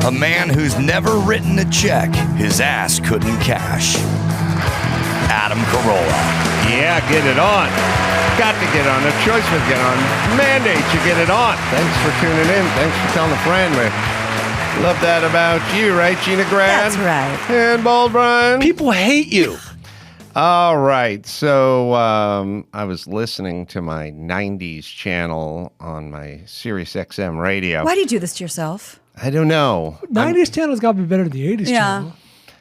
A man who's never written a check his ass couldn't cash. Adam Carolla. Yeah, get it on. Got to get on. The choice was get on. Mandate you get it on. Thanks for tuning in. Thanks for telling a friend. We love that about you, right, Gina Grad? That's right. And Bald Brian. People hate you. All right. So I was listening to my 90s channel on my Sirius XM radio. Why do you do this to yourself? I don't know. 90s channel's got to be better than the 80s channel.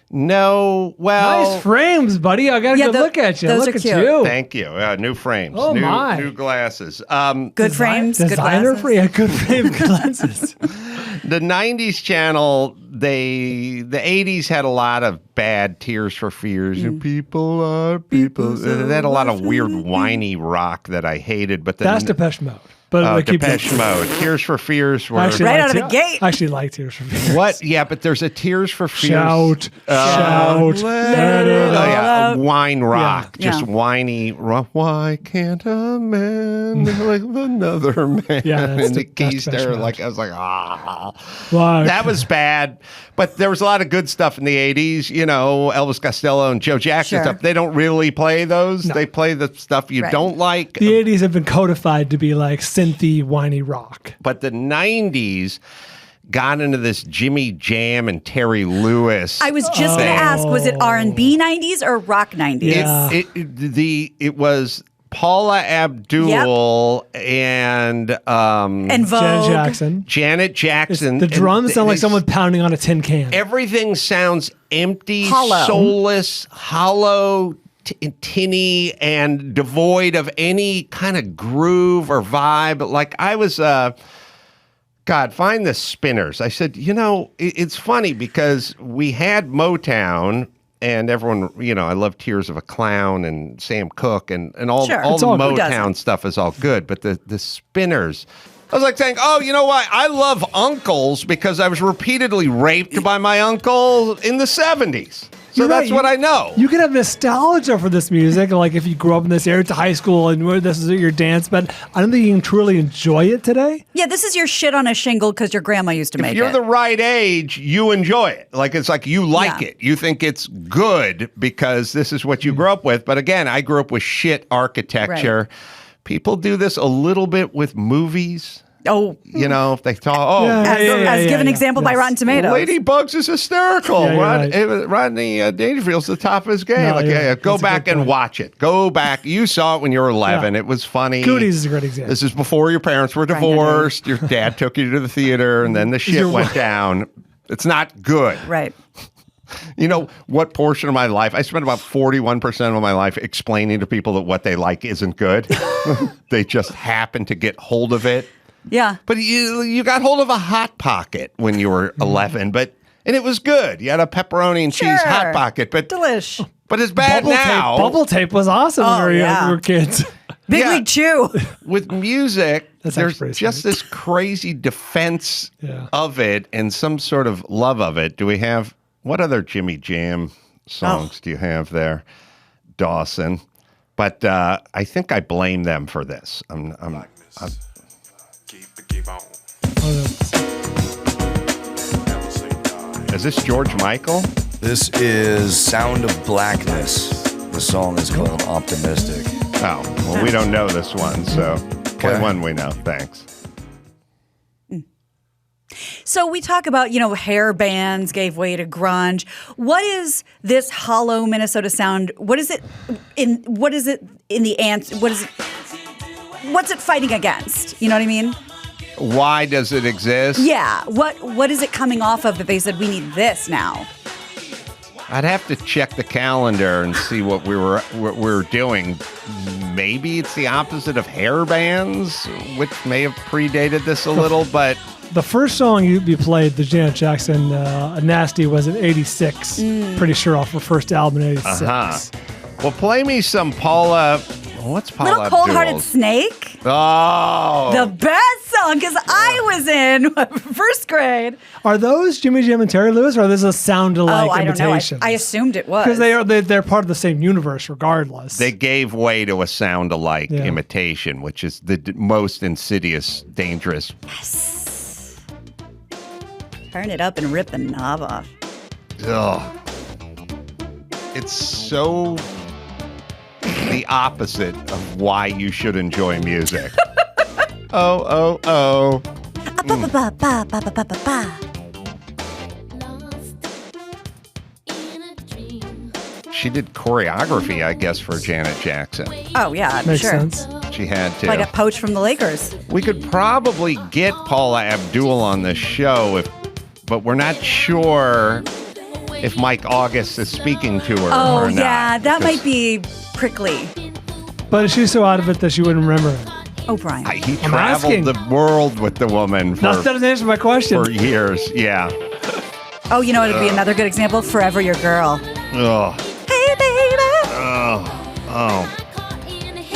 No, well... Nice frames, buddy. I got a good look at you. Those Look are at cute. you. Thank you. New frames. Oh, my. New glasses. Good frames, good Designer glasses. free, good frame glasses. The 90s channel, the 80s had a lot of bad Tears for Fears. People are people. They had a lot of weird whiny rock that I hated. But That's Depeche Mode. But Depeche Mode. Tears for Fears were... Right out of the gate. I actually like Tears for Fears. What? Yeah, but there's a Tears for Fears. Shout, let it all yeah, wine rock, Yeah. just whiny. Why can't a man like another man? Yeah, that's and the that's keys Depeche there, Mode. like I was like, ah, Why that was bad. But there was a lot of good stuff in the '80s. You know, Elvis Costello and Joe Jackson Sure. stuff. They don't really play those. No. They play the stuff you Right. don't like. The 80s have been codified to be like synthy, whiny rock. But the '90s got into this Jimmy Jam and Terry Lewis. I was just going to ask, was it R&B 90s or rock 90s? Yeah. It was Paula Abdul and Vogue. Janet Jackson. The drums And sound like they- someone pounding on a tin can. Everything sounds empty, Hollow. soulless, hollow, tinny, and devoid of any kind of groove or vibe. Like I was, God, find the Spinners. I said, you know, it's funny because we had Motown. And everyone, you know, I love Tears of a Clown and Sam Cooke and all, Sure. all It's the all- who Motown doesn't? stuff is all good. But the Spinners, I was like saying, oh, you know what? I love uncles because I was repeatedly raped by my uncle in the 70s. So You're that's right. what I know. You can have nostalgia for this music, like if you grew up in this area to high school and where this is your dance, but I don't think you can truly enjoy it today. Yeah, this is your shit on a shingle because your grandma used to If make you're it. the right age, you enjoy it. Like it's like you like Yeah. it. You think it's good because this is what you grew up with. But again, I grew up with shit architecture. People do this a little bit with movies. Oh, You know, if they talk, as give an example by Yes. Rotten Tomatoes. Ladybugs is hysterical. Yeah, you're right. Rodney Dangerfield's the top of his game. No, yeah, Go that's a back good and point. watch it. Go back. You saw it when you were 11. Yeah. It was funny. Goonies is a great example. This is before your parents were divorced. Your dad took you to the theater, and then the shit Your went wife. down. It's not good. Right. You know what portion of my life? I spent about 41% of my life explaining to people that what they like isn't good. They just happen to get hold of it. Yeah. But you got hold of a Hot Pocket when you were 11, and it was good. You had a pepperoni and cheese Sure. Hot Pocket, but Delish. it's bad now. Bubble tape was awesome when Oh, we yeah. were kids. Big Yeah. League Chew. With music, That's there's actually pretty just sweet. this crazy defense Yeah. of it and some sort of love of it. Do we have what other Jimmy Jam songs do you have there, Dawson? But I think I blame them for this. Is this George Michael? This is Sound of Blackness. The song is called Optimistic. Oh, well, we don't know this one, so play Okay. one we know. Thanks. So we talk about, hair bands gave way to grunge. What is this hollow Minnesota sound? What is it in the answer? What's it fighting against? You know what I mean? Why does it exist? Yeah. What is it coming off of that they said we need this now? I'd have to check the calendar and see what we were doing. Maybe it's the opposite of hair bands, which may have predated this a little, but The first song you played, the Janet Jackson Nasty, was in 86. Pretty sure off her first album in 86. Well, play me some Paula. What's Paula Little Cold-Hearted Abdul's? Snake. Oh. The best song because I was in first grade. Are those Jimmy Jam and Terry Lewis, or are this a sound-alike I don't know. imitation? I assumed it was. Because they're part of the same universe regardless. They gave way to a sound-alike Yeah. imitation, which is the most insidious, dangerous. Turn it up and rip the knob off. Ugh. It's so the opposite of why you should enjoy music. Oh. She did choreography, I guess, for Janet Jackson. Oh, yeah, I'm Makes sure. sense. She had to. Like a poach from the Lakers. We could probably get Paula Abdul on the show, but we're not sure if Mike August is speaking to her Oh, or not. yeah, that might be prickly. But she's so out of it that she wouldn't remember it. Oh, Brian. He I'm traveled asking. the world with the woman That doesn't answer my question. for years. Yeah. Oh, you know what would be another good example? Forever Your Girl. Ugh. Hey, baby. Oh.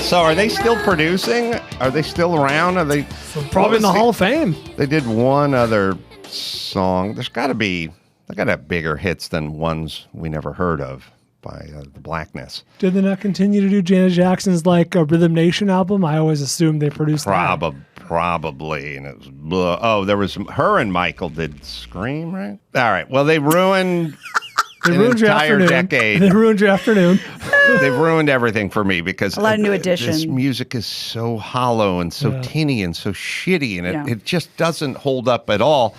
So are they still producing? Are they still around? Are they Probably in the Hall of Fame. They did one other song. They got to have bigger hits than ones we never heard of by the Blackness. Did they not continue to do Janet Jackson's Rhythm Nation album? I always assumed they produced that. Probably. And it was there was her and Michael did Scream, right? All right. Well, they ruined They an ruined your entire afternoon. decade. They ruined your afternoon. They've ruined everything for me because A lot of new this edition. music is so hollow and so tinny and so shitty, and Yeah. it just doesn't hold up at all.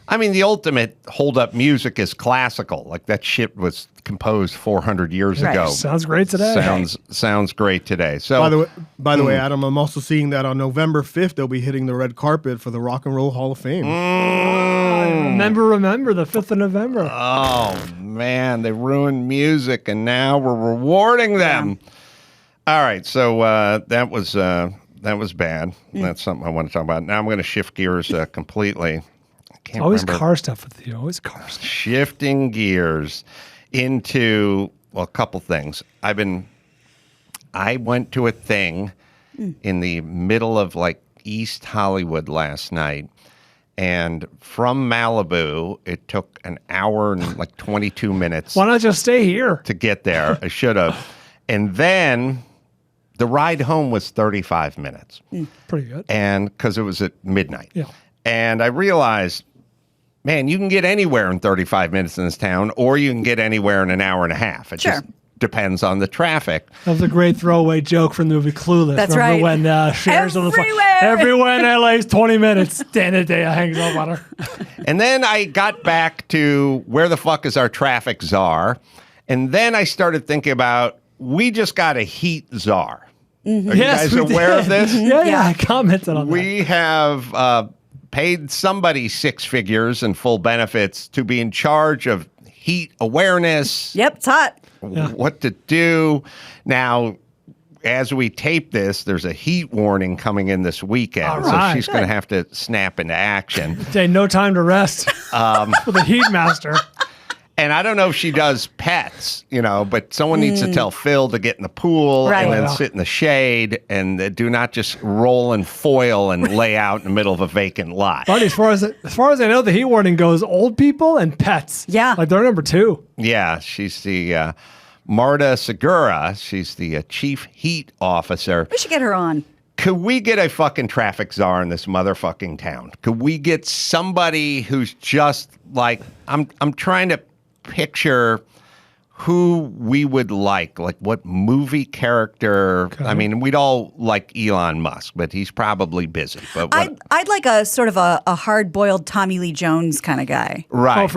I mean, the ultimate hold-up music is classical. Like that shit was composed 400 years Right. ago. Sounds great today. Sounds great today. So By the way, Adam, I'm also seeing that on November 5th they'll be hitting the red carpet for the Rock and Roll Hall of Fame. Remember, the 5th of November. Oh man, they ruined music, and now we're rewarding them. All right, so that was bad. That's something I want to talk about. Now I'm going to shift gears completely. I can't Always remember. car stuff with you. Always car stuff. Shifting gears into a couple things. I went to a thing in the middle of East Hollywood last night. And from Malibu, it took an hour and 22 minutes Why not just stay here? to get there. I should have. And then the ride home was 35 minutes. Pretty good. And because it was at midnight. Yeah. And I realized, man, you can get anywhere in 35 minutes in this town, or you can get anywhere in an hour and a half. It Sure. just depends on the traffic. That was a great throwaway joke from the movie Clueless. That's Remember right. when Cher's on the phone? Everywhere. Everywhere in LA is 20 minutes. Dana Day hangs up on her. And then I got back to where the fuck is our traffic czar? And then I started thinking about, we just got a heat czar. Are you guys we aware did. of this? Yeah, I commented on that. We have paid somebody six figures and full benefits to be in charge of heat awareness. Yep, it's hot. What to do. Now, as we tape this, there's a heat warning coming in this weekend. All So right. she's going to have to snap into action. Say no time to rest with a heat master. And I don't know if she does pets, but someone needs to tell Phil to get in the pool Right. and then Yeah. sit in the shade and do not just roll and foil and lay out in the middle of a vacant lot. Buddy, as far as I know, the heat warning goes old people and pets. Yeah. They're number 2. Yeah, she's the Marta Segura. She's the chief heat officer. We should get her on. Could we get a fucking traffic czar in this motherfucking town? Could we get somebody who's just I'm trying to picture who we would like what movie character. Okay. I mean, we'd all like Elon Musk, but he's probably busy. But what, I'd like a sort of a hard-boiled Tommy Lee Jones kind of guy. right? Oh,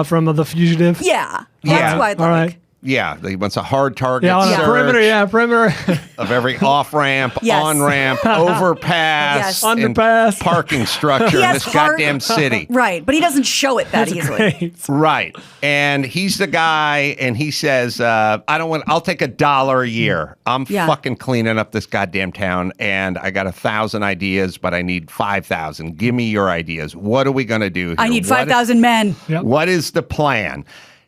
from The Fugitive. Yeah, Yeah. that's what I'd All like. right. Yeah, he wants a hard target Yeah, on a search perimeter. Yeah, perimeter. of every off ramp, Yes. on ramp, overpass, Yes. and Underpass. parking structure in has this hard- goddamn city. Right, but he doesn't show it that easily. Great. Right. And he's the guy, and he says, I'll take $1 a year. I'm Yeah. fucking cleaning up this goddamn town, and I got 1,000 ideas, but I need 5,000. Give me your ideas. What are we going to do here? I need What- 5,000 men. Yep. What is the plan?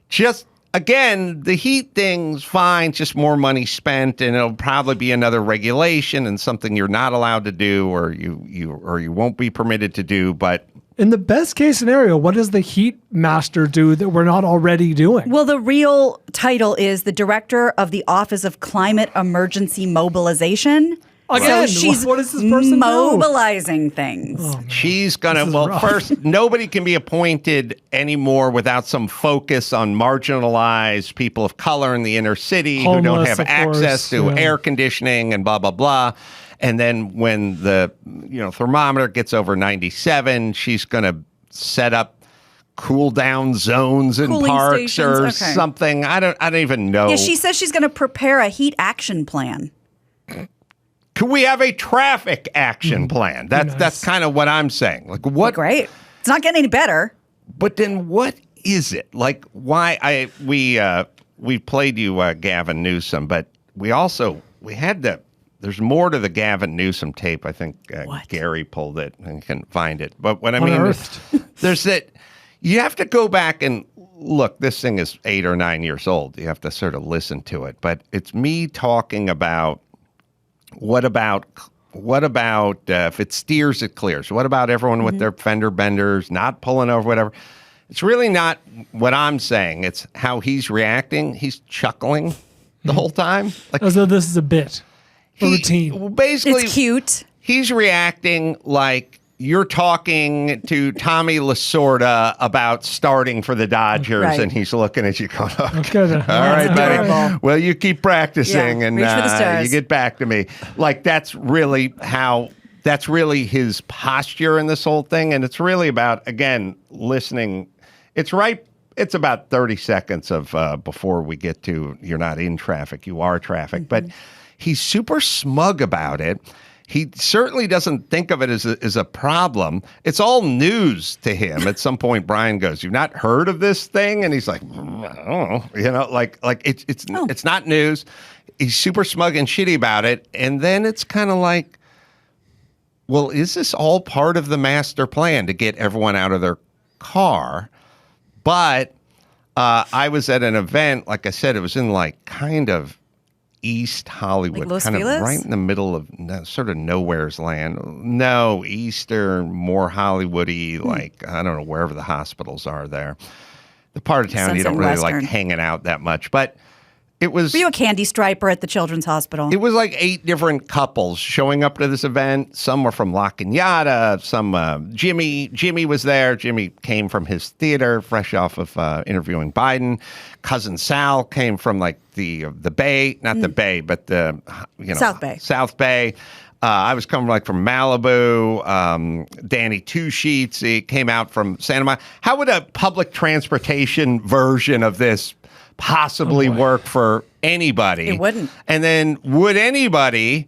Just, again, the heat thing's fine, just more money spent, and it'll probably be another regulation and something you're not allowed to do or you won't be permitted to do, but In the best case scenario, what does the heat master do that we're not already doing? Well, the real title is the Director of the Office of Climate Emergency Mobilization. Again, she's what does this person do? mobilizing things. She's going This to, is well, rough. first, nobody can be appointed anymore without some focus on marginalized people of color in the inner city who don't Homeless, have of access course, to yeah. air conditioning and blah, blah, blah. And then when the thermometer gets over 97, she's going to set up cool down zones in Cooling parks stations, or okay. something. I don't even know. Yeah, she says she's going to prepare a heat action plan. Could we have a traffic action plan? That's nice. kind of what I'm saying. Like what? Great. It's not getting any better. But then what is it? Like why we played you Gavin Newsom, but we had there's more to the Gavin Newsom tape. I think Gary pulled it and can find it. But what I mean is there's that you have to go back and look, this thing is 8 or 9 years old. You have to sort of listen to it. But it's me talking about what about if it steers, it clears? What about everyone with their fender benders, not pulling over, whatever? It's really not what I'm saying. It's how he's reacting. He's chuckling the whole time. Like As though this is a bit, a routine. well, basically, It's cute. he's reacting like you're talking to Tommy Lasorda about starting for the Dodgers, Right. and he's looking at you going, Okay, all that's right, buddy. adorable. Well, you keep practicing, Yeah, and reach for the stars. you get back to me. Like that's really his posture in this whole thing, and it's really about, again, listening. It's about 30 seconds of before we get to you're not in traffic, you are traffic, but he's super smug about it. He certainly doesn't think of it as a problem. It's all news to him. At some point, Brian goes, "You've not heard of this thing?" And he's like, "I don't know." Like it's not news. He's super smug and shitty about it. And then it's kind of like, well, is this all part of the master plan to get everyone out of their car? But I was at an event, like I said, it was in like kind of East Hollywood, Like Los kind Feliz? of right in the middle of sort of nowhere's land. No, Eastern, more Hollywoody, like I don't know, wherever the hospitals are there. The part of town you Sunset don't really Western. like hanging out that much, but it was. Were you a candy striper at the Children's Hospital? It was like 8 different couples showing up to this event. Some were from La Cañada. Some Jimmy was there. Jimmy came from his theater, fresh off of interviewing Biden. Cousin Sal came from like the Bay, not the Bay, but the South Bay. South Bay. I was coming like from Malibu. Danny Two Sheets, he came out from Santa Monica. How would a public transportation version of this possibly work for anybody? It wouldn't. And then would anybody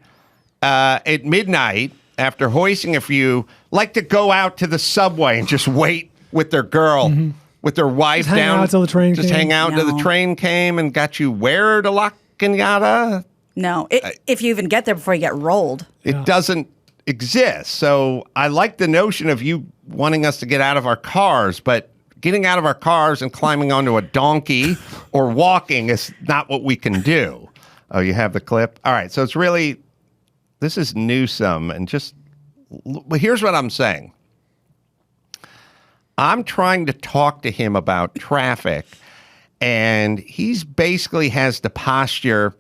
at midnight, after hoisting a few, like to go out to the subway and just wait with their girl, with their wife Just hang down? out till the train Just came? hang out until the No. train came and got you where to La Cañada? No. If you even get there before you get rolled. It doesn't exist. So I like the notion of you wanting us to get out of our cars, but getting out of our cars and climbing onto a donkey or walking is not what we can do. Oh, you have the clip? All right. So it's really, this is Newsom. And just, well, here's what I'm saying. I'm trying to talk to him about traffic, and he's basically has the posture.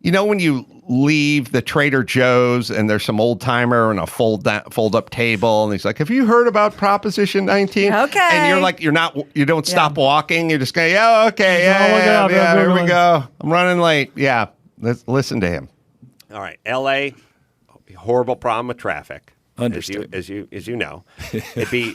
You know, when you leave the Trader Joe's and there's some old timer and a fold up table, and he's like, "Have you heard about Proposition 19?" Okay. And you're like, you don't stop walking. You're just going, "Yeah, okay, I'll look it up. yeah, here we Googling. go. I'm running late." Yeah, let's listen to him. All right, L.A. horrible problem with traffic. Understood. As you know, it'd be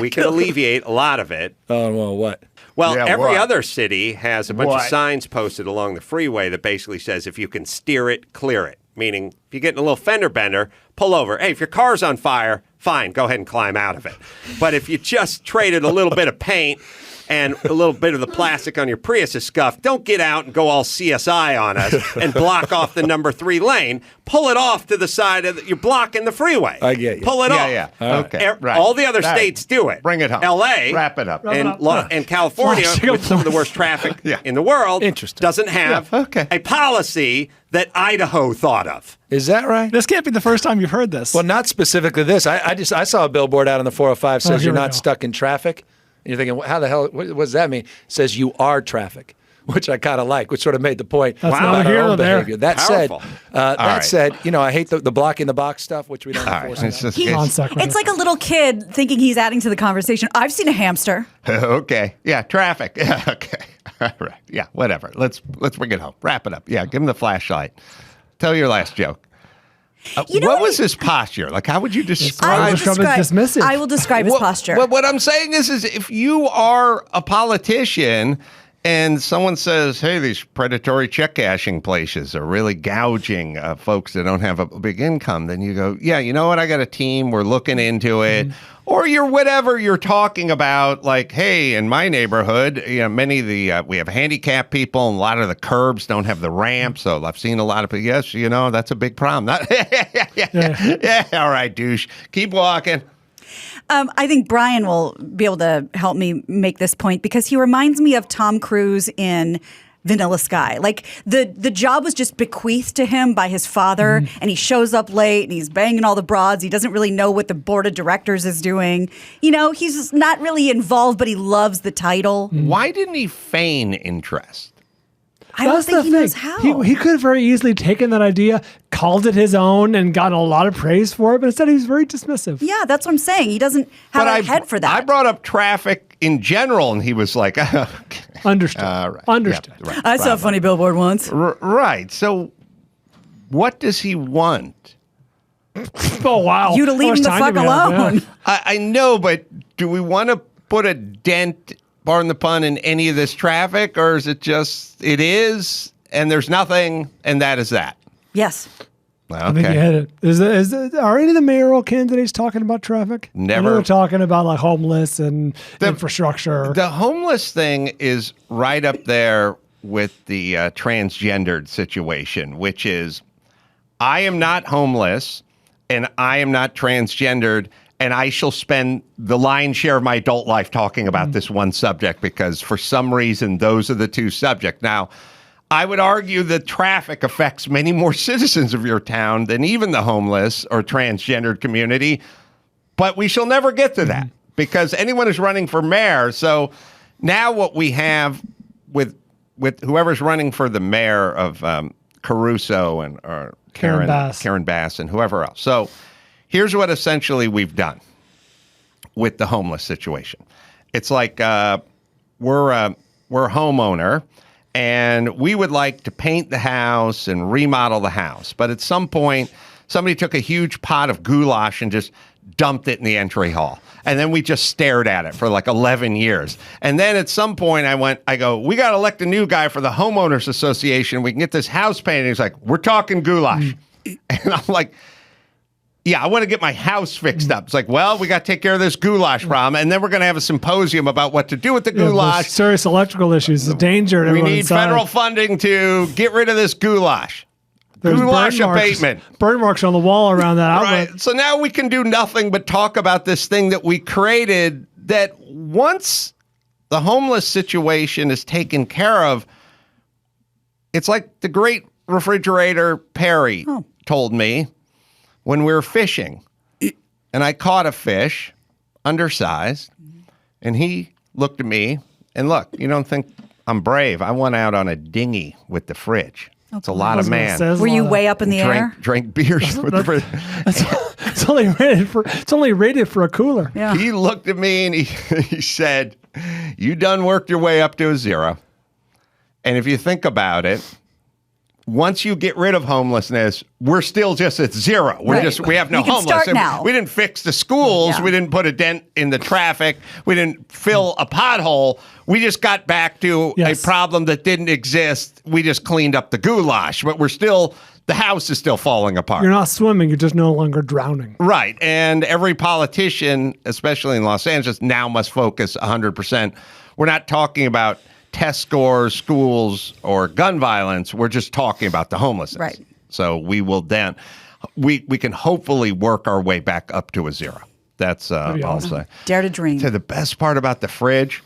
we could alleviate a lot of it. Oh, well, what? Well, Yeah, every what? other city has a bunch of What? signs posted along the freeway that basically says if you can steer it, clear it. Meaning, if you get in a little fender bender, pull over. Hey, if your car's on fire, fine, go ahead and climb out of it. But if you just traded a little bit of paint and a little bit of the plastic on your Prius is scuffed, don't get out and go all CSI on us and block off the number 3 lane. Pull it off to the side of you're blocking the freeway. I get you. Pull it off. Yeah. All right. Okay. Right. All the other Right. states do it. Bring it home. L.A. Wrap it up. and California, Flashing with some of the worst traffic in the world, Interesting. doesn't have Yeah, okay. a policy that Idaho thought of. Is that right? This can't be the first time you've heard this. Well, not specifically this. I saw a billboard out on the 405 says here you're we not go. stuck in traffic. And you're thinking, how the hell, what does that mean? It says you are traffic. which I kind of like, which sort of made the point That's about neither our here own nor there. behavior. That Powerful. said, I hate the blocking the box stuff, which we don't All right. enforce. It's just, Non-sequitur. It's like a little kid thinking he's adding to the conversation. I've seen a hamster. okay. Yeah, traffic. Yeah, okay. All right. Yeah, whatever. Let's bring it home. Wrap it up. Yeah, give him the flashlight. Tell your last joke. What was his posture? Like, how would you describe? Dismissive. I will describe his posture. What I'm saying is if you are a politician and someone says, hey, these predatory check cashing places are really gouging folks that don't have a big income, then you go, yeah, you know what? I got a team. We're looking into it. Or you're whatever you're talking about, like, hey, in my neighborhood, many of the we have handicapped people, and a lot of the curbs don't have the ramp. So I've seen a lot of people. Yes, that's a big problem. Yeah, all right, douche. Keep walking. I think Brian will be able to help me make this point because he reminds me of Tom Cruise in Vanilla Sky. Like the job was just bequeathed to him by his father, and he shows up late and he's banging all the broads. He doesn't really know what the board of directors is doing. He's just not really involved, but he loves the title. Why didn't he feign interest? I don't think he knows how. He could have very easily taken that idea, called it his own, and gotten a lot of praise for it, but instead he was very dismissive. Yeah, that's what I'm saying. He doesn't have a head for that. I brought up traffic in general, and he was like, okay. Understood. Right. Understood. Yeah, right. I saw a funny billboard once. Right. So what does he want? Oh, wow. You to leave him the fuck alone. I know, but do we want to put a dent, pardon the pun, in any of this traffic, or is it just it is and there's nothing and that is that? Yes. Okay. I think you hit it. Are any of the mayoral candidates talking about traffic? Never. I know they're talking about like homeless and infrastructure. The homeless thing is right up there with the transgendered situation, which is I am not homeless and I am not transgendered. And I shall spend the lion's share of my adult life talking about this one subject because for some reason, those are the two subjects. Now, I would argue that traffic affects many more citizens of your town than even the homeless or transgendered community. But we shall never get to that because anyone is running for mayor. So now what we have with whoever's running for the mayor of Caruso and or Karen Bass and whoever else. So here's what essentially we've done with the homeless situation. It's like we're a homeowner and we would like to paint the house and remodel the house. But at some point, somebody took a huge pot of goulash and just dumped it in the entry hall. And then we just stared at it for like 11 years. And then at some point I go, we got to elect a new guy for the homeowners association. We can get this house painted. He's like, we're talking goulash. And I'm like, yeah, I want to get my house fixed up. It's like, well, we got to take care of this goulash problem, and then we're going to have a symposium about what to do with the goulash. Serious electrical issues, the danger. We need federal funding to get rid of this goulash. There's goulash abatement. Burn marks on the wall around that outlet. Right. So now we can do nothing but talk about this thing that we created that once the homeless situation is taken care of, it's like the great refrigerator Perry told me. When we were fishing, and I caught a fish, undersized, and he looked at me, and look, you don't think I'm brave. I went out on a dinghy with the fridge. It's a lot of man. Were you way up in the air? Drank beers with the fridge. It's only rated for a cooler. Yeah. He looked at me, and he said, you done worked your way up to a zero. And if you think about it, once you get rid of homelessness, we're still just at zero. We have no homeless. Start now. We didn't fix the schools. Yeah. We didn't put a dent in the traffic. We didn't fill a pothole. We just got back to a problem that didn't exist. We just cleaned up the goulash, but the house is still falling apart. You're not swimming. You're just no longer drowning. Right. And every politician, especially in Los Angeles, now must focus 100%. We're not talking about test scores, schools, or gun violence. We're just talking about the homelessness. Right. So we will then, we can hopefully work our way back up to a zero. That's all I'll say. Dare to dream. So the best part about the fridge,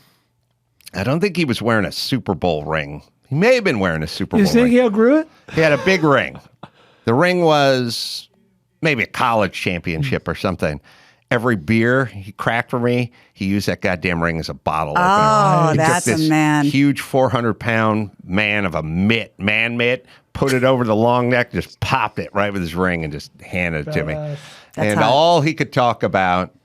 I don't think he was wearing a Super Bowl ring. He may have been wearing a Super Bowl ring. You think he outgrew it? He had a big ring. The ring was maybe a college championship or something. every beer he cracked for me, he used that goddamn ring as a bottle opener. Oh, He took that's a this man. huge 400-pound man of a man mitt, put it over the long neck, just popped it right with his ring and just handed it to me. Badass. And hot. all he could talk about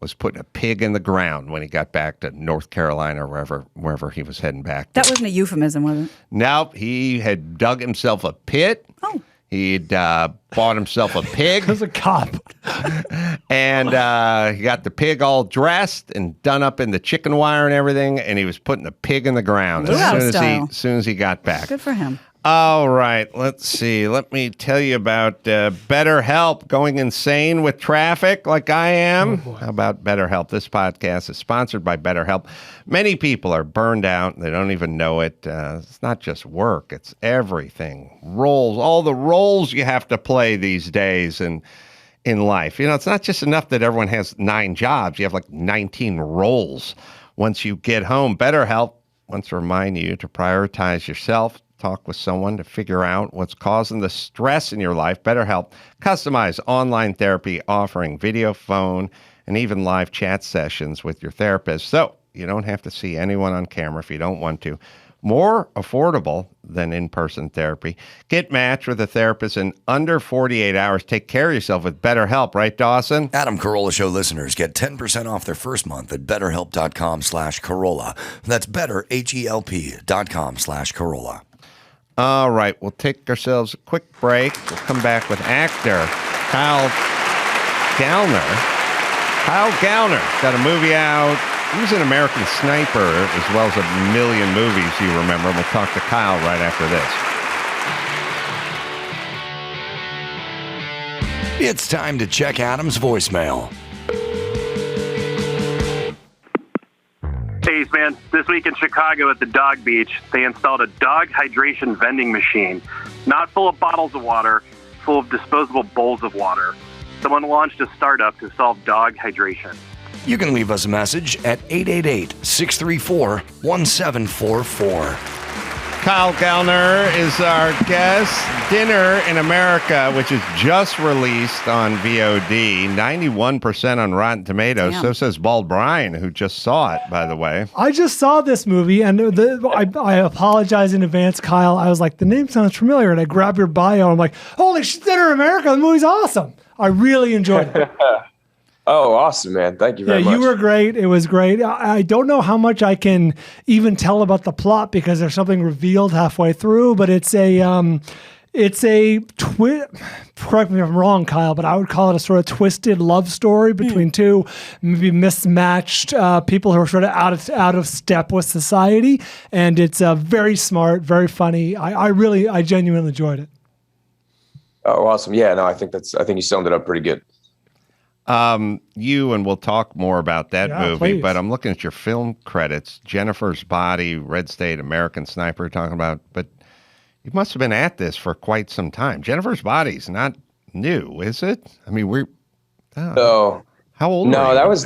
was putting a pig in the ground when he got back to North Carolina or wherever he was heading back. That wasn't a euphemism, was it? Nope, he had dug himself a pit. Oh. He'd bought himself a pig. As a cop. And he got the pig all dressed and done up in the chicken wire and everything, and he was putting the pig in the ground as soon as he got back. Good for him. All right, let's see. Let me tell you about BetterHelp. Going insane with traffic like I am? How about BetterHelp? This podcast is sponsored by BetterHelp. Many people are burned out. They don't even know it. It's not just work. It's everything. Roles, all the roles you have to play these days in life. You know, it's not just enough that everyone has 9 jobs. You have like 19 roles. Once you get home, BetterHelp wants to remind you to prioritize yourself. Talk with someone to figure out what's causing the stress in your life. BetterHelp, customized online therapy offering video, phone, and even live chat sessions with your therapist. So you don't have to see anyone on camera if you don't want to. More affordable than in-person therapy. Get matched with a therapist in under 48 hours. Take care of yourself with BetterHelp, right, Dawson? Adam Carolla Show listeners get 10% off their first month at betterhelp.com/Carolla. That's betterhelp.com/Carolla. All right, we'll take ourselves a quick break. We'll come back with actor Kyle Gallner. Kyle Gallner got a movie out. He was an American Sniper as well as a million movies you remember. We'll talk to Kyle right after this. It's time to check Adam's voicemail. Hey, man. This week in Chicago at the Dog Beach, they installed a dog hydration vending machine, not full of bottles of water, full of disposable bowls of water. Someone launched a startup to solve dog hydration. You can leave us a message at 888-634-1744. Kyle Gallner is our guest. Dinner in America, which is just released on VOD, 91% on Rotten Tomatoes. Damn. So says Bald Brian, who just saw it, by the way. I just saw this movie, and I apologize in advance, Kyle. I was like, the name sounds familiar, and I grabbed your bio, and I'm like, holy shit, Dinner in America, the movie's awesome. I really enjoyed it. Oh, awesome, man. Thank you very much. You were great. It was great. I don't know how much I can even tell about the plot because there's something revealed halfway through, but it's a correct me if I'm wrong, Kyle, but I would call it a sort of twisted love story between two maybe mismatched people who are sort of out of step with society. And it's very smart, very funny. I genuinely enjoyed it. Oh, awesome. Yeah, no, I think you summed it up pretty good. And we'll talk more about that movie, please. but I'm looking at your film credits. Jennifer's Body, Red State, American Sniper, talking about, but you must have been at this for quite some time. Jennifer's Body's not new, is it? I mean, how old were you? that was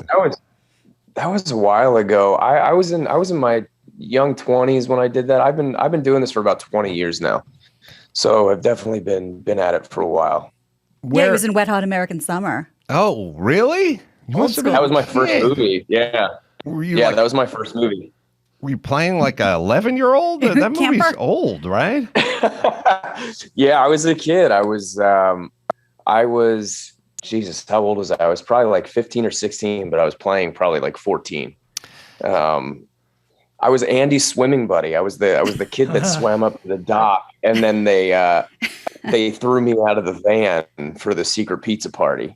a while ago. I was in my young 20s when I did that. I've been doing this for about 20 years now. So I've definitely been at it for a while. Yeah, he was in Wet Hot American Summer. Oh, really? That was my first movie. Yeah. That was my first movie. Were you playing like a 11-year-old? That movie's old, right? Yeah, I was a kid. I was, Jesus, how old was I? I was probably like 15 or 16, but I was playing probably like 14. I was Andy's swimming buddy. I was the kid that swam up to the dock, and then they threw me out of the van for the secret pizza party.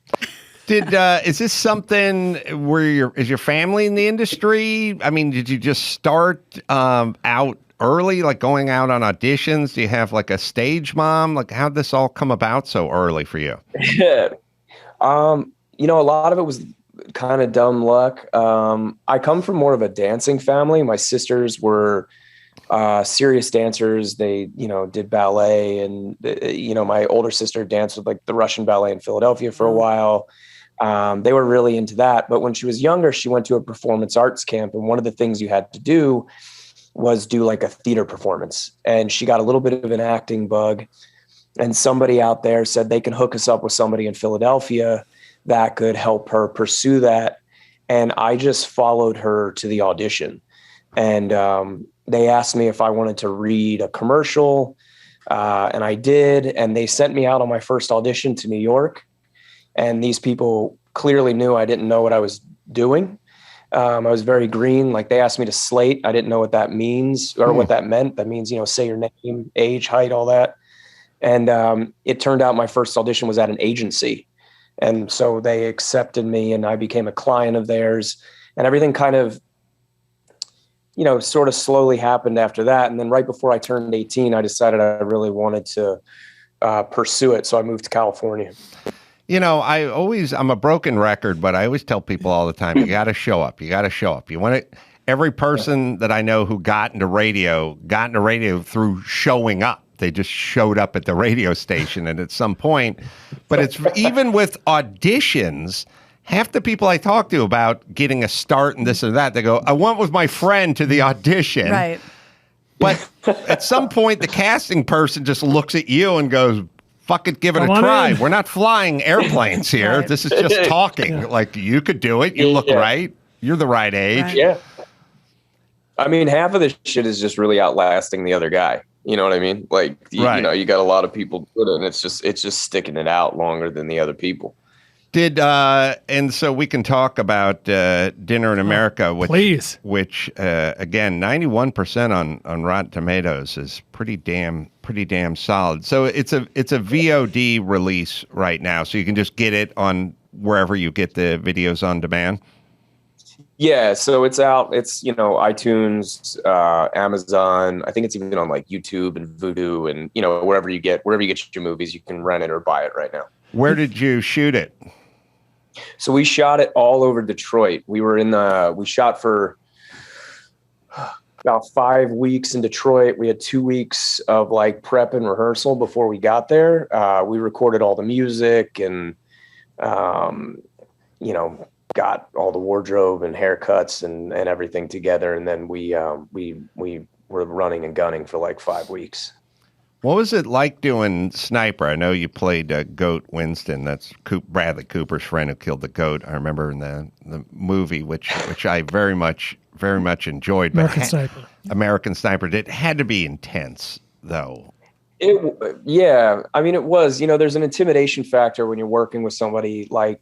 Is this something where is your family in the industry? I mean, did you just start out early, like going out on auditions? Do you have like a stage mom? Like, how'd this all come about so early for you? A lot of it was kind of dumb luck. I come from more of a dancing family. My sisters were serious dancers. They, did ballet, and my older sister danced with like the Russian ballet in Philadelphia for a while. They were really into that. But when she was younger, she went to a performance arts camp. And one of the things you had to do was do like a theater performance. And she got a little bit of an acting bug. And somebody out there said they can hook us up with somebody in Philadelphia that could help her pursue that. And I just followed her to the audition. And they asked me if I wanted to read a commercial, and I did. And they sent me out on my first audition to New York. And these people clearly knew I didn't know what I was doing. I was very green. Like, they asked me to slate. I didn't know what that means or what that meant. That means, say your name, age, height, all that. And it turned out my first audition was at an agency. And so they accepted me and I became a client of theirs, and everything kind of, sort of slowly happened after that. And then right before I turned 18, I decided I really wanted to pursue it. So I moved to California. I'm a broken record, but I always tell people all the time, you got to show up. You got to show up. You want it. Every person that I know who got into radio through showing up. They just showed up at the radio station, and at some point, but it's even with auditions, half the people I talk to about getting a start and this or that, they go, I went with my friend to the audition. Right. But at some point, the casting person just looks at you and goes, fuck it, give it a Come on try. in. We're not flying airplanes here. Right. This is just talking. Like, you could do it. You look right. You're the right age. Right. Yeah. I mean, half of this shit is just really outlasting the other guy. You know what I mean? Like, you got a lot of people do it, and it's just sticking it out longer than the other people. And so we can talk about Dinner in America, Please. which again, 91% on Rotten Tomatoes is pretty damn solid. So it's a VOD release right now, so you can just get it on wherever you get the videos on demand. Yeah, so it's out. It's, iTunes, Amazon. I think it's even on like YouTube and Vudu, and wherever you get your movies, you can rent it or buy it right now. Where did you shoot it? So we shot it all over Detroit. We shot for about 5 weeks in Detroit. We had 2 weeks of like prep and rehearsal before we got there. We recorded all the music and, got all the wardrobe and haircuts and everything together. And then we were running and gunning for like 5 weeks. What was it like doing Sniper? I know you played Goat Winston. That's Bradley Cooper's friend who killed the goat. I remember in the movie, which I very much enjoyed. American Sniper. It had to be intense, though. Yeah. I mean, it was. There's an intimidation factor when you're working with somebody like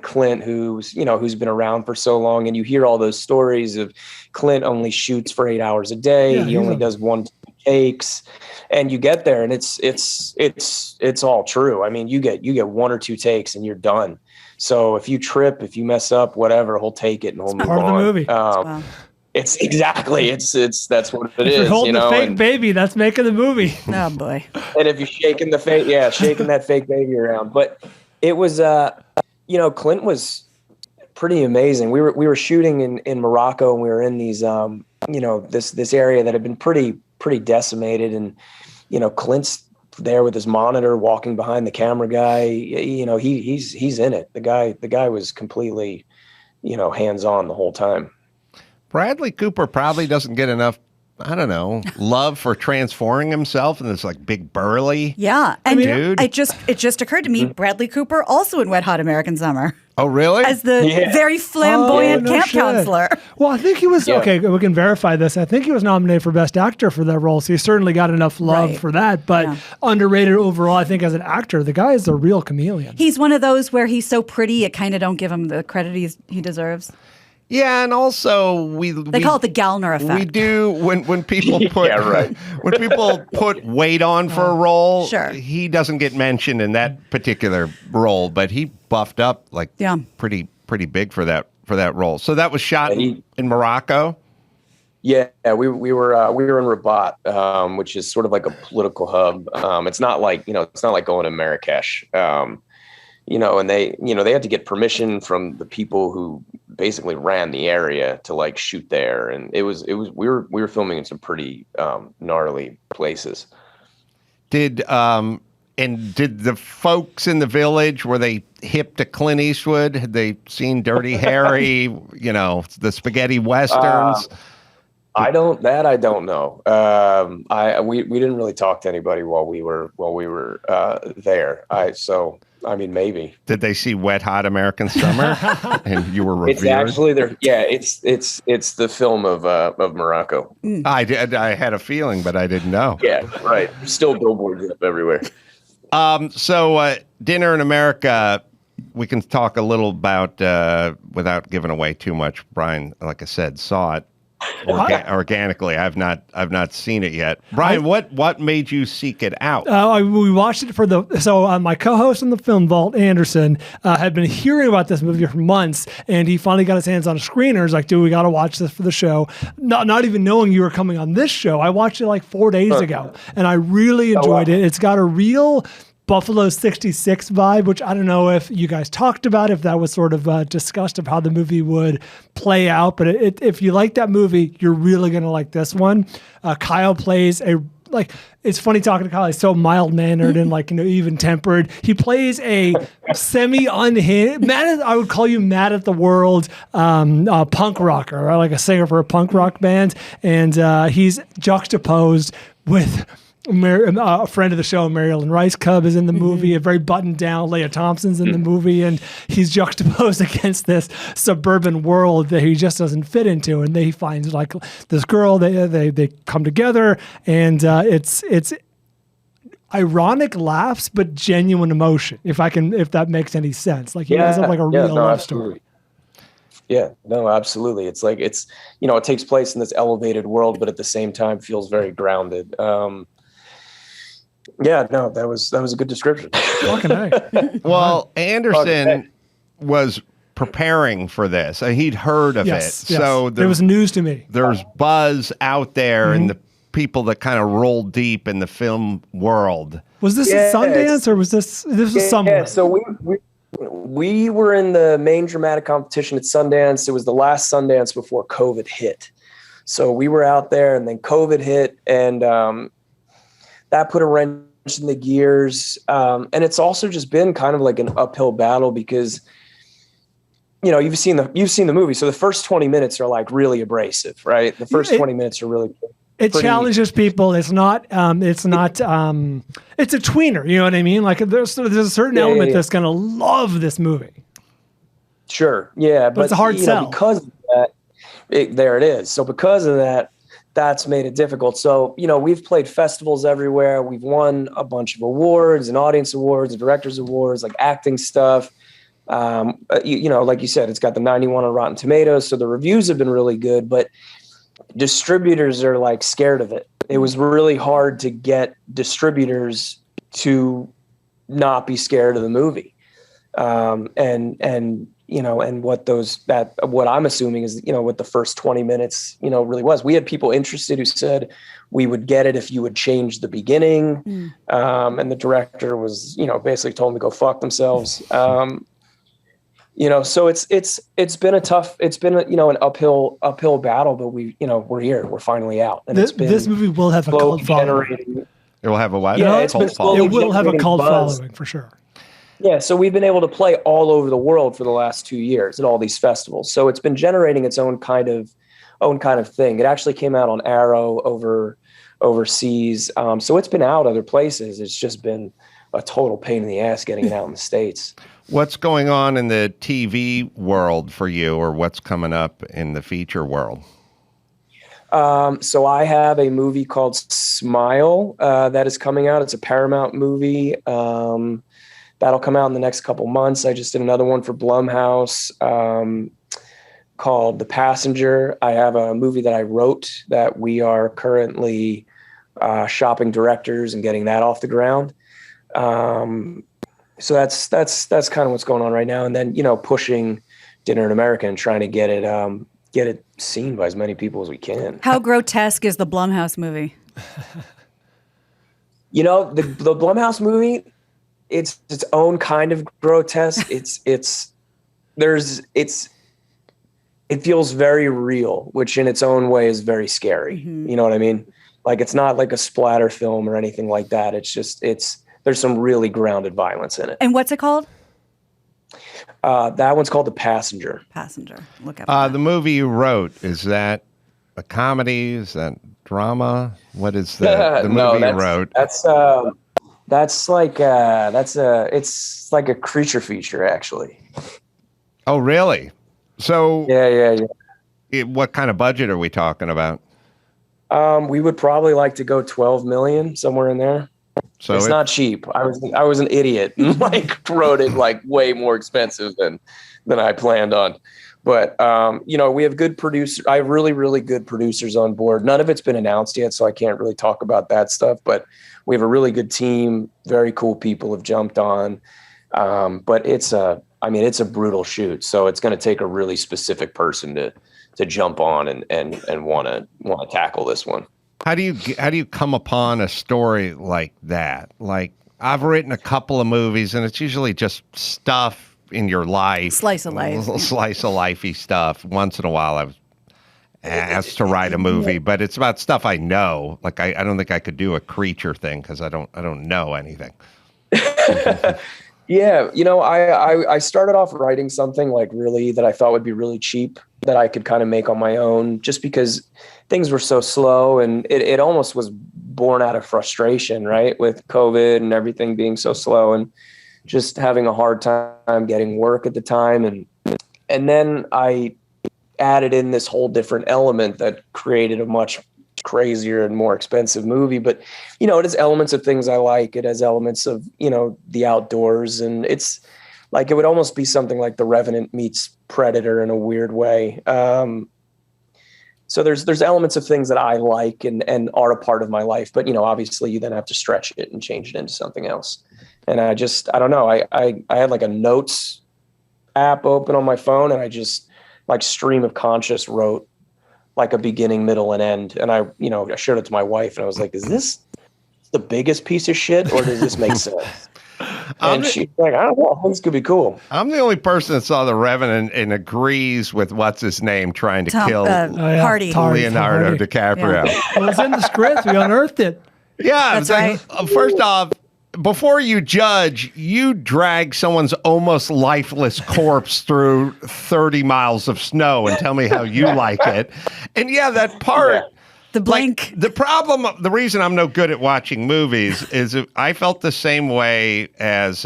Clint, who's been around for so long, and you hear all those stories of Clint only shoots for 8 hours a day. He only does 1-2 takes, and you get there and it's all true. I mean, you get 1 or 2 takes and you're done. So if you trip, if you mess up, whatever, he'll take it and he'll move on. Part of the movie. Wow. It's exactly, that's what it is. If you're holding the fake baby, that's making the movie. Oh boy. And if you're shaking that fake baby around. But it was, Clint was pretty amazing. We were shooting in Morocco, and we were in these, this area that had been pretty decimated. And, Clint's there with his monitor walking behind the camera guy. He's in it. The guy was completely, hands-on the whole time. Bradley Cooper probably doesn't get enough, I don't know, love for transforming himself in this like big burly. Yeah. And dude. it just occurred to me, Bradley Cooper also in Wet Hot American Summer. Oh, really? As the very flamboyant camp counselor. Well, I think he was, okay, we can verify this. I think he was nominated for Best Actor for that role, so he certainly got enough love for that, but underrated overall, I think, as an actor. The guy is a real chameleon. He's one of those where he's so pretty, it kind of don't give him the credit he deserves. Yeah, and also they call it the Gallner effect. We do when people put when people put weight on for a role. Sure. He doesn't get mentioned in that particular role, but he buffed up like pretty big for that role. So that was shot in Morocco. Yeah, we were in Rabat, which is sort of like a political hub. It's not like going to Marrakesh. And they had to get permission from the people who basically ran the area to like shoot there, and we were filming in some pretty gnarly places. Did the folks in the village, were they hip to Clint Eastwood? Had they seen Dirty Harry? The spaghetti westerns? I don't know. We didn't really talk to anybody while we were there. I mean, maybe. Did they see Wet Hot American Summer and you were revered? It's actually it's the film of Morocco. I had a feeling, but I didn't know. Yeah, right. Still billboards up everywhere. So Dinner in America, we can talk a little about without giving away too much. Brian, like I said, saw it organically. I've not seen it yet. Brian, what made you seek it out? We watched it for my co-host on the Film Vault, Anderson, had been hearing about this movie for months, and he finally got his hands on a screener. He's like, dude, we got to watch this for the show. Not even knowing you were coming on this show. I watched it like 4 days ago, and I really enjoyed it. It's got a real Buffalo 66 vibe, which I don't know if you guys talked about, if that was sort of discussed of how the movie would play out. But if you like that movie, you're really going to like this one. Kyle plays it's funny talking to Kyle. He's so mild-mannered and even-tempered. He plays a semi-unhinged, I would call you mad at the world punk rocker, or like a singer for a punk rock band. And he's juxtaposed with a friend of the show, Marilyn Rice Cub, is in the movie. A very buttoned down Leah Thompson's in the movie, and he's juxtaposed against this suburban world that he just doesn't fit into. And he finds like this girl. They come together, and it's ironic laughs but genuine emotion. If that makes any sense. Like he has like a real love story. Yeah, no, absolutely. It's like it takes place in this elevated world, but at the same time feels very grounded. Yeah, no, that was a good description. Fucking A. Well, Anderson was preparing for this. He'd heard of it. So it was news to me. There's buzz out there and the people that kind of roll deep in the film world. Was this at Sundance or was this was somewhere? Yeah, so we were in the main dramatic competition at Sundance. It was the last Sundance before COVID hit. So we were out there and then COVID hit, and that put a wrench in the gears. And it's also just been kind of like an uphill battle because, you've seen the movie. So the first 20 minutes are like really abrasive, right? The first 20 minutes are really it challenges people. It's not it's a tweener. You know what I mean? Like there's a certain element that's going to love this movie. Sure. Yeah. But it's a hard sell. Because of that, there it is. So because of that, that's made it difficult. So, we've played festivals everywhere. We've won a bunch of awards and audience awards and directors awards, like acting stuff. Like you said, it's got the 91 on Rotten Tomatoes. So the reviews have been really good, but distributors are like scared of it. It was really hard to get distributors to not be scared of the movie. And what I'm assuming is, what the first 20 minutes, really was. We had people interested who said we would get it if you would change the beginning. And the director was, basically told them to go fuck themselves. So it's been an uphill battle, but we're here, we're finally out. And this movie will have a cult following. It will have a what? Yeah, it will have a cult following for sure. Yeah, so we've been able to play all over the world for the last 2 years at all these festivals. So it's been generating its own kind of thing. It actually came out on Arrow overseas. So it's been out other places. It's just been a total pain in the ass getting it out in the States. What's going on in the TV world for you, or what's coming up in the feature world? So I have a movie called Smile that is coming out. It's a Paramount movie. That'll come out in the next couple months. I just did another one for Blumhouse called The Passenger. I have a movie that I wrote that we are currently shopping directors and getting that off the ground. So that's kind of what's going on right now. And then, pushing Dinner in America and trying to get it seen by as many people as we can. How grotesque is the Blumhouse movie? The Blumhouse movie, it's its own kind of grotesque. It feels very real, which in its own way is very scary. Mm-hmm. You know what I mean? Like, it's not like a splatter film or anything like that. It's just, there's some really grounded violence in it. And what's it called? That one's called The Passenger. Passenger. Look up. The movie you wrote, is that a comedy? Is that drama? What is the movie you wrote? That's like it's like a creature feature, actually. Oh, really? So Yeah. what kind of budget are we talking about? We would probably like to go 12 million, somewhere in there. So it's not cheap. I was an idiot and like wrote it like way more expensive than I planned on. But we have good producers. I have really, really good producers on board. None of it's been announced yet, so I can't really talk about that stuff. But we have a really good team. Very cool people have jumped on. But it's a brutal shoot. So it's going to take a really specific person to jump on and want to tackle this one. How do you come upon a story like that? Like, I've written a couple of movies, and it's usually just stuff in your life, slice of lifey stuff. Once in a while, I was asked to write a movie, but it's about stuff I know. Like, I don't think I could do a creature thing because I don't know anything. Yeah, I started off writing something like really that I thought would be really cheap that I could kind of make on my own, just because things were so slow, and it almost was born out of frustration, right? With COVID and everything being so slow and just having a hard time getting work at the time. And then I added in this whole different element that created a much crazier and more expensive movie. But, it has elements of things I like. It has elements of, the outdoors, and it's like, it would almost be something like The Revenant meets Predator in a weird way. So there's elements of things that I like and are a part of my life, but obviously you then have to stretch it and change it into something else. And I don't know. I had like a notes app open on my phone, and I just like stream of conscious wrote like a beginning, middle, and end. And I showed it to my wife, and I was like, is this the biggest piece of shit, or does this make sense? And she's like, I don't know, this could be cool. I'm the only person that saw The Revenant and agrees with what's his name trying to kill Hardy. Leonardo DiCaprio. Yeah. It was in the script. We unearthed it. Yeah, that's right. First off, before you judge, you drag someone's almost lifeless corpse through 30 miles of snow and tell me how you like it. And yeah, that part. Yeah. The blink. Like, the reason I'm no good at watching movies is I felt the same way as,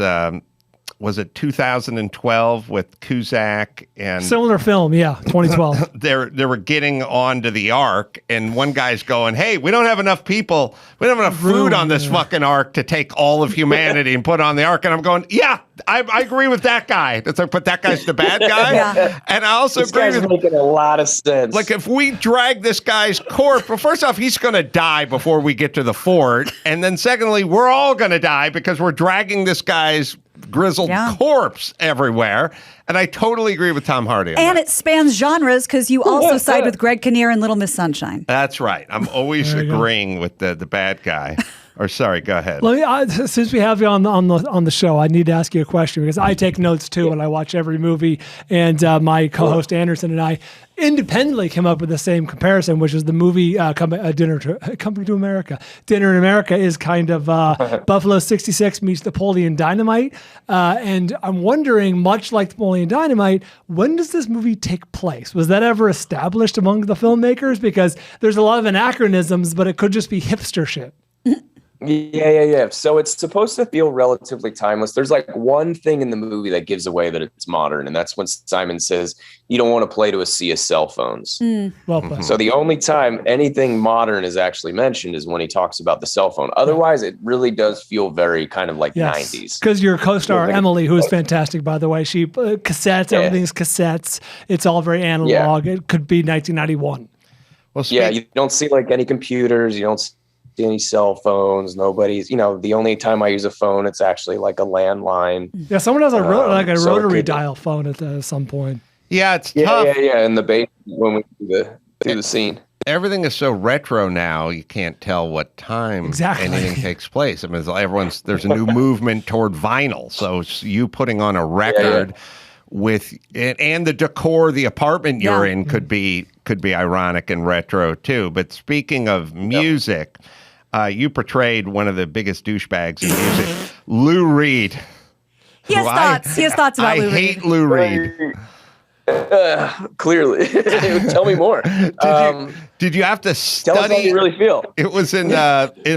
was it 2012 with Cusack and similar film, yeah, 2012. they were getting onto the Ark, and one guy's going, "Hey, we don't have enough people. We don't have enough food on this fucking Ark to take all of humanity and put on the Ark." And I'm going, "Yeah, I agree with that guy." It's like, but that guy's the bad guy. Yeah. And I also this agree guy's with making a lot of sense. Like, if we drag this guy's corpse, well, first off, he's going to die before we get to the fort, and then secondly, we're all going to die because we're dragging this guy's grizzled corpse everywhere. And I totally agree with Tom Hardy. And it spans genres because you also side with Greg Kinnear and Little Miss Sunshine. That's right. I'm always agreeing with the bad guy. Or sorry, go ahead. Since we have you on the show, I need to ask you a question because I take notes too when I watch every movie. And my co-host Anderson and I independently came up with the same comparison, which is the movie Coming to America. Dinner in America is kind of Buffalo 66 meets Napoleon Dynamite. And I'm wondering, much like Napoleon Dynamite, when does this movie take place? Was that ever established among the filmmakers? Because there's a lot of anachronisms, but it could just be hipster shit. Yeah. So it's supposed to feel relatively timeless. There's like one thing in the movie that gives away that it's modern, and that's when Simon says, "You don't want to play to a sea of cell phones." Well played. So the only time anything modern is actually mentioned is when he talks about the cell phone. Otherwise, it really does feel very kind of like 90s. Because your co-star Emily, who is fantastic, by the way, she cassettes, everything's cassettes. It's all very analog. It could be 1991. Well, you don't see like any computers. You don't see any cell phones. Nobody's, the only time I use a phone, it's actually like a landline. Yeah, someone has a rotary dial phone at some point. Yeah, it's tough. Yeah. In the basement when we do the scene. Everything is so retro now, you can't tell what time anything takes place. I mean, there's a new movement toward vinyl. So it's you putting on a record with and the decor, the apartment you're in could be ironic and retro too. But speaking of music, you portrayed one of the biggest douchebags in music, Lou Reed. He has thoughts. He has thouts about Lou Reed. I hate Lou Reed. Clearly. Tell me more. Did you have to Tell us how study? you really feel. It was in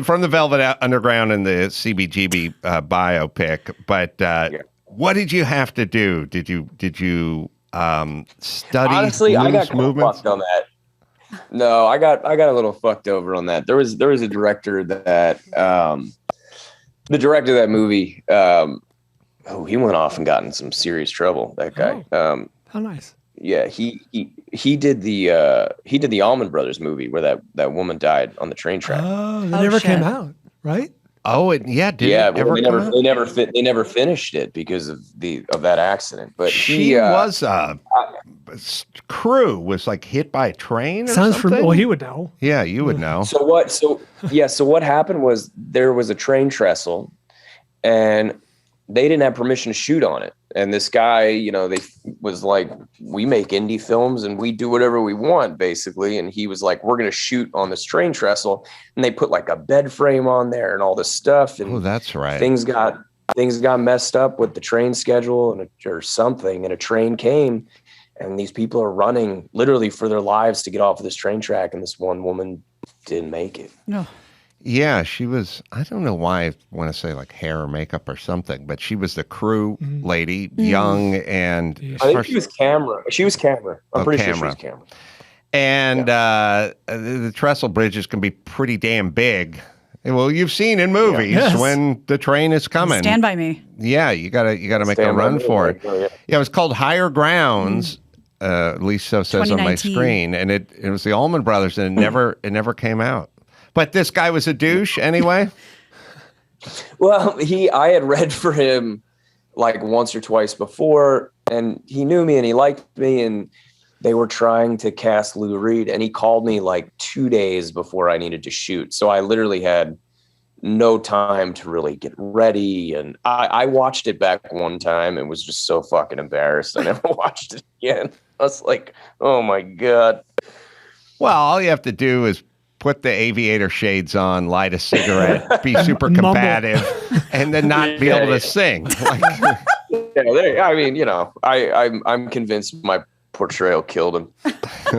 from the Velvet Underground in the CBGB biopic. But what did you have to do? Did you study? Honestly, I got movements? fucked on that. No, I got a little fucked over on that. There was a director that the director of that movie. He went off and got in some serious trouble. That guy. How nice. Yeah, he did the Allman Brothers movie where that woman died on the train track. Oh, that never came out, right? Oh, did it ever come out? They never finished it because of that accident. But she was crew was like hit by a train. Or Sounds something? Well, he would know. Yeah, you would know. So what happened was there was a train trestle, and they didn't have permission to shoot on it. And this guy, they was like, we make indie films and we do whatever we want, basically. And he was like, we're going to shoot on this train trestle. And they put like a bed frame on there and all this stuff. And that's right. Things got messed up with the train schedule or something. And a train came, and these people are running literally for their lives to get off of this train track. And this one woman didn't make it. No. Yeah, she was, I don't know why I want to say like hair or makeup or something, but she was the crew lady, young and... I think she was camera. I'm pretty sure she was camera. And the trestle bridges can be pretty damn big. Well, you've seen in movies when the train is coming. Stand By Me. Yeah, you gotta make a run for it. Yeah, it was called Higher Grounds. At least so says on my screen. And it was the Allman Brothers, and it never came out. But this guy was a douche anyway? Well, I had read for him like once or twice before, and he knew me and he liked me, and they were trying to cast Lou Reed, and he called me like 2 days before I needed to shoot. So I literally had no time to really get ready. And I watched it back one time and was just so fucking embarrassed. I never watched it again. I was like, oh my God. Well, all you have to do is put the aviator shades on, light a cigarette, be super combative, and then not be able to sing. I'm convinced my portrayal killed him.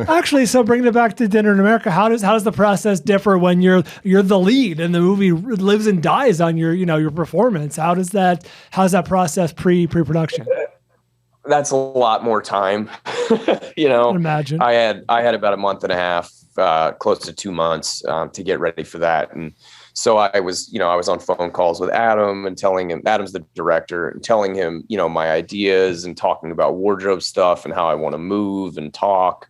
Actually, so bringing it back to Dinner in America, how does the process differ when you're the lead and the movie lives and dies on your performance? How's that process pre-production? That's a lot more time. I can imagine. I had about a month and a half, close to 2 months to get ready for that. And so I was on phone calls with Adam and telling him, Adam's the director, and telling him, my ideas and talking about wardrobe stuff and how I want to move and talk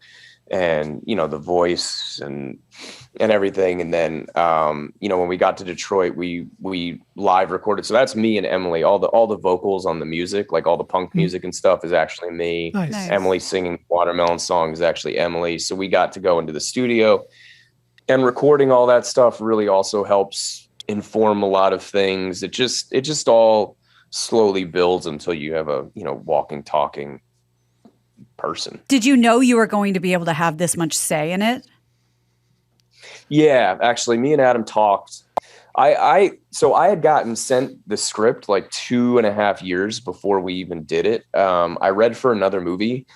and, the voice and everything. And then, when we got to Detroit, we live recorded. So that's me and Emily. All the vocals on the music, like all the punk music and stuff, is actually me. Nice. Emily singing Watermelon Song is actually Emily. So we got to go into the studio, and recording all that stuff really also helps inform a lot of things. It just all slowly builds until you have a walking, talking person. Did you know you were going to be able to have this much say in it? Yeah, actually, me and Adam talked. So I had gotten sent the script like 2.5 years before we even did it. I read for another movie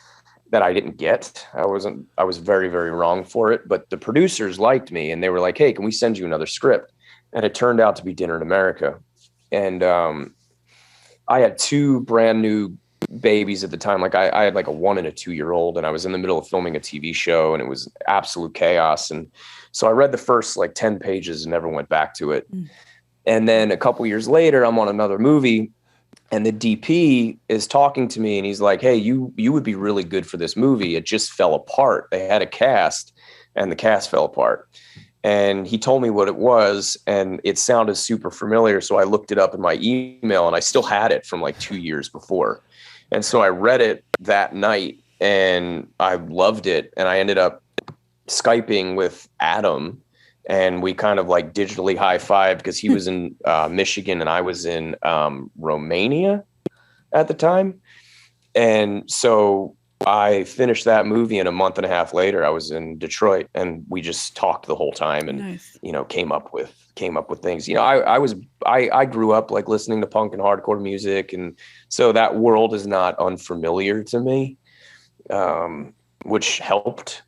that I didn't get. I was very, very wrong for it, but the producers liked me and they were like, hey, can we send you another script? And it turned out to be Dinner in America. And I had 2 brand new babies at the time. Like I had like a 1 and a 2-year-old, and I was in the middle of filming a TV show, and it was absolute chaos. And so I read the first like 10 pages and never went back to it. And then a couple years later, I'm on another movie, and the DP is talking to me, and he's like, hey, you would be really good for this movie. It just fell apart. They had a cast, and the cast fell apart. And he told me what it was, and it sounded super familiar. So I looked it up in my email, and I still had it from like 2 years before. And so I read it that night, and I loved it. And I ended up Skyping with Adam, and we kind of like digitally high-fived because he was in Michigan and I was in Romania at the time. And so I finished that movie, and a month and a half later I was in Detroit, and we just talked the whole time and Nice. came up with things. I grew up like listening to punk and hardcore music, and so that world is not unfamiliar to me. which helped.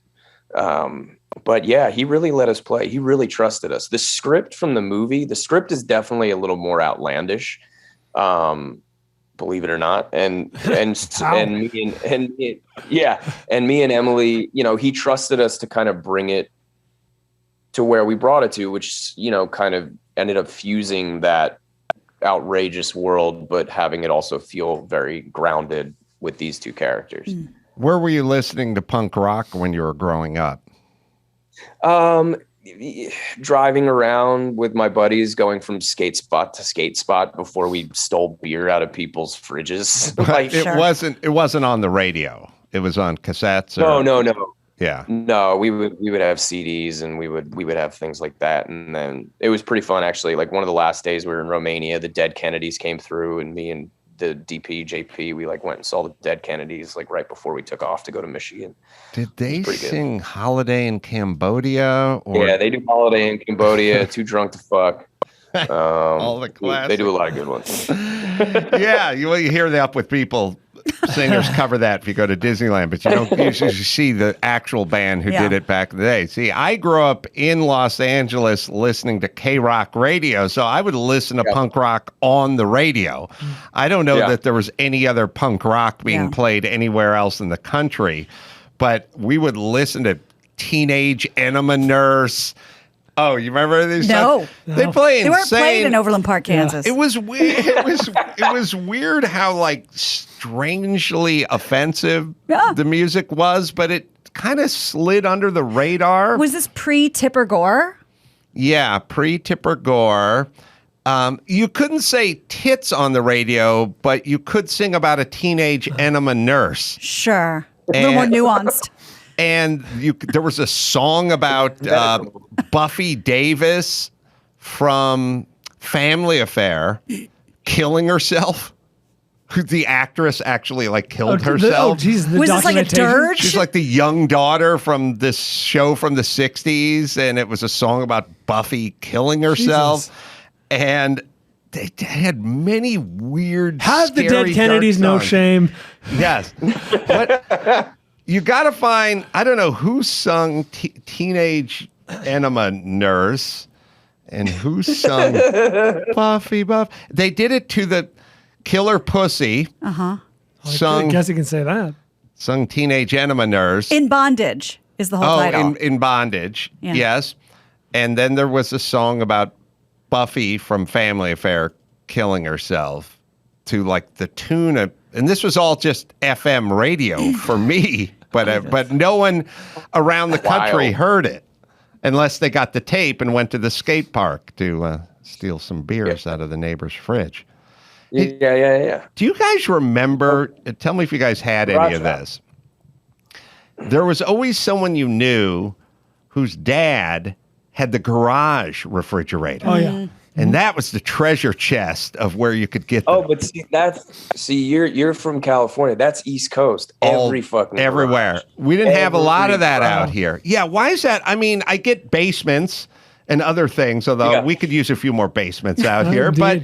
But yeah, he really let us play. He really trusted us. The script from the movie, the script is definitely a little more outlandish, believe it or not. And me and Emily, you know, he trusted us to kind of bring it to where we brought it to, which, you know, kind of ended up fusing that outrageous world, but having it also feel very grounded with these two characters. Where were you listening to punk rock when you were growing up? Driving around with my buddies, going from skate spot to skate spot before we stole beer out of people's fridges. Like, it wasn't on the radio. It was on cassettes. No. Yeah. No, we would have CDs and we would have things like that. And then it was pretty fun, actually. Like one of the last days we were in Romania, the Dead Kennedys came through, and me and the DP JP, we like went and saw the Dead Kennedys like right before we took off to go to Michigan. Did they sing Holiday in Cambodia? Yeah, they do Holiday in Cambodia. Too Drunk to Fuck. All the classics. They do a lot of good ones. Yeah, you hear that with people. Singers cover that if you go to Disneyland, but you don't usually see the actual band who did it back in the day. See, I grew up in Los Angeles listening to K-Rock radio, so I would listen to punk rock on the radio. I don't know that there was any other punk rock being played anywhere else in the country, but we would listen to Teenage Enema Nurse. Oh, you remember these? No. They play insane. They weren't played in Overland Park, Kansas. It was weird. It was weird how like strangely offensive the music was, but it kind of slid under the radar. Was this pre-Tipper Gore? Yeah, pre-Tipper Gore. You couldn't say tits on the radio, but you could sing about a teenage enema nurse. Sure. A little more nuanced. And there was a song about Buffy Davis from Family Affair killing herself. The actress actually like killed herself. Geez, was this like a dirge? She's like the young daughter from this show from the 60s, and it was a song about Buffy killing herself. Jesus. And they had many weird, Have the scary, Dead Kennedys no shame. Yes. But you got to find, I don't know who sung Teenage Enema Nurse and who sung Buffy. They did it to the Killer Pussy. Uh-huh. I guess you can say that. Sung Teenage Enema Nurse. In Bondage is the whole title. In Bondage, yes. And then there was a song about Buffy from Family Affair killing herself to like the tune of, and this was all just FM radio for me, but no one around the country heard it unless they got the tape and went to the skate park to steal some beers out of the neighbor's fridge. Yeah. Do you guys remember, tell me if you guys had any of this. There was always someone you knew whose dad had the garage refrigerator. Oh, yeah. And that was the treasure chest of where you could get them. Oh, but you're from California. That's East Coast. Everywhere. Garage. We didn't have a lot of that out here. Yeah, why is that? I mean, I get basements and other things, although we could use a few more basements out here. But